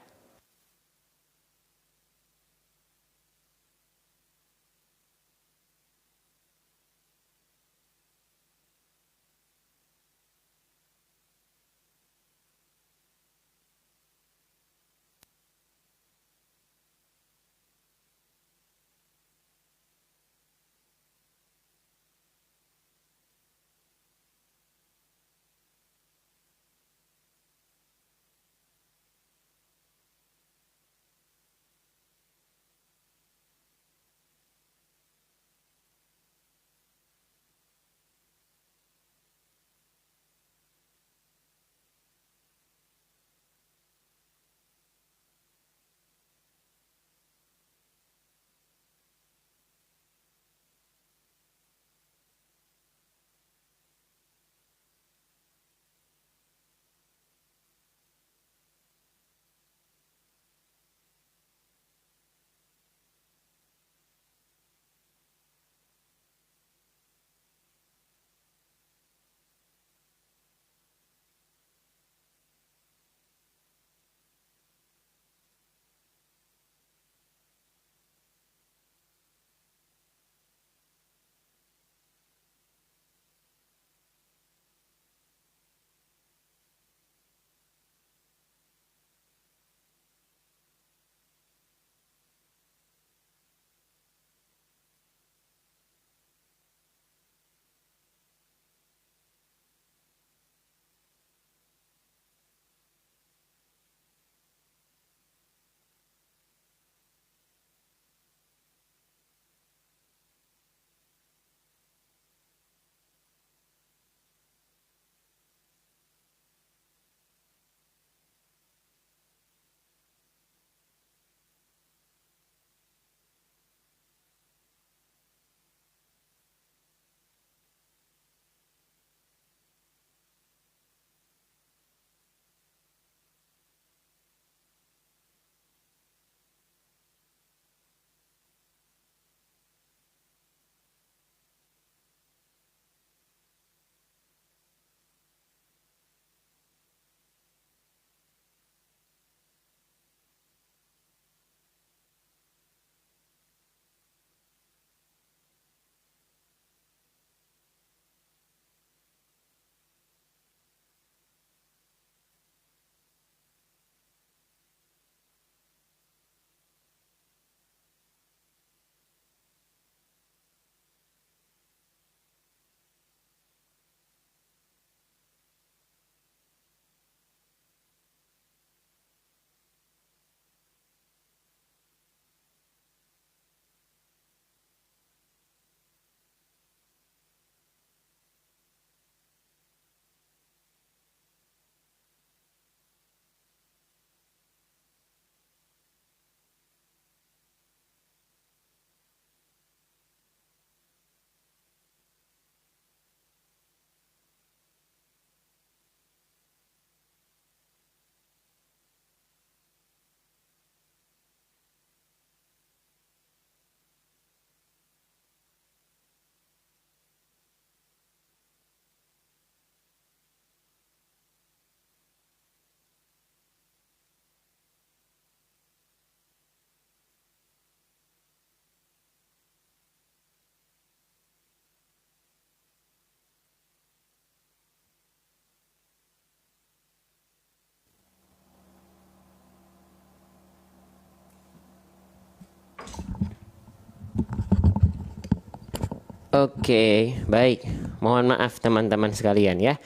Oke, baik. Mohon maaf teman-teman sekalian ya.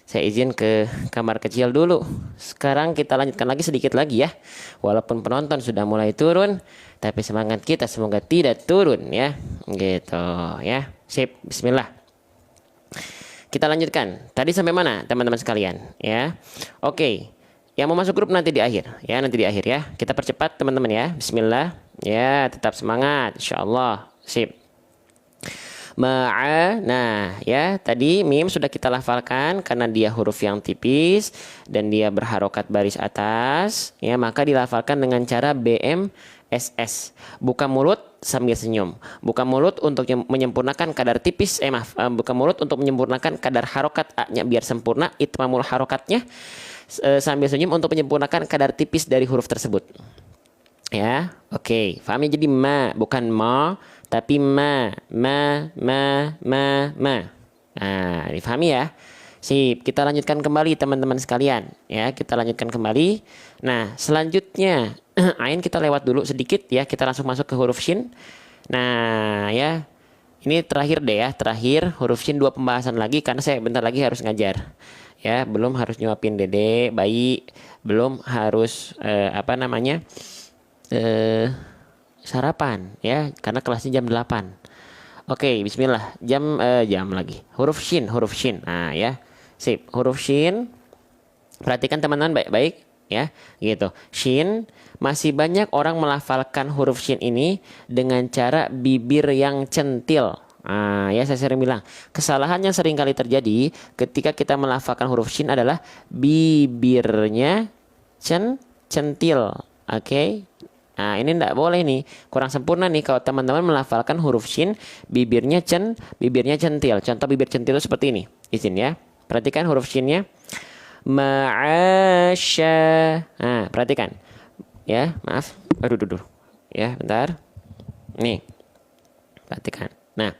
Saya izin ke kamar kecil dulu. Sekarang kita lanjutkan lagi sedikit lagi ya. Walaupun penonton sudah mulai turun, tapi semangat kita semoga tidak turun ya. Gitu ya. Sip, bismillah. Kita lanjutkan. Tadi sampai mana teman-teman sekalian ya? Oke. Yang mau masuk grup nanti di akhir ya, nanti di akhir ya. Kita percepat teman-teman ya. Bismillah. Ya, tetap semangat insyaallah. Sip. Ma'a. Nah, ya, tadi mim sudah kita lafalkan karena dia huruf yang tipis dan dia berharokat baris atas, ya, maka dilafalkan dengan cara BMSS. Buka mulut sambil senyum. Buka mulut untuk menyempurnakan kadar tipis, buka mulut untuk menyempurnakan kadar harokat A-nya biar sempurna, itmamul harokatnya. Sambil senyum untuk menyempurnakan kadar tipis dari huruf tersebut. Ya, oke. Fahamnya jadi ma, bukan ma, tapi ma. Nah, difahami ya. Sip, kita lanjutkan kembali teman-teman sekalian. Ya, kita lanjutkan kembali. Nah, selanjutnya, ain kita lewat dulu sedikit ya. Kita langsung masuk ke huruf shin. Nah, ya. Ini terakhir deh ya, terakhir huruf shin 2 pembahasan lagi karena saya bentar lagi harus ngajar. Ya, belum harus nyuapin dede, bayi, belum harus sarapan ya karena kelasnya jam 8. Oke, bismillah. Jam lagi. Huruf shin. Nah, ya. Sip, huruf shin. Perhatikan teman-teman baik-baik ya, gitu. Shin, masih banyak orang melafalkan huruf shin ini dengan cara bibir yang centil. Nah, ya saya sering bilang, kesalahan yang sering kali terjadi ketika kita melafalkan huruf shin adalah bibirnya centil. Oke. Nah, ini enggak boleh nih. Kurang sempurna nih kalau teman-teman melafalkan huruf shin bibirnya centil. Contoh bibir centil itu seperti ini. Izin ya. Perhatikan huruf shinnya. Ma'asya. Nah, perhatikan. Ya, maaf. Aduh. Ya, bentar. Nih. Perhatikan. Nah,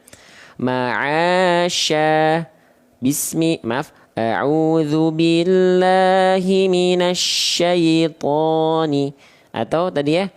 ma'asya. A'udzu billahi minasy syaitani. Atau tadi ya,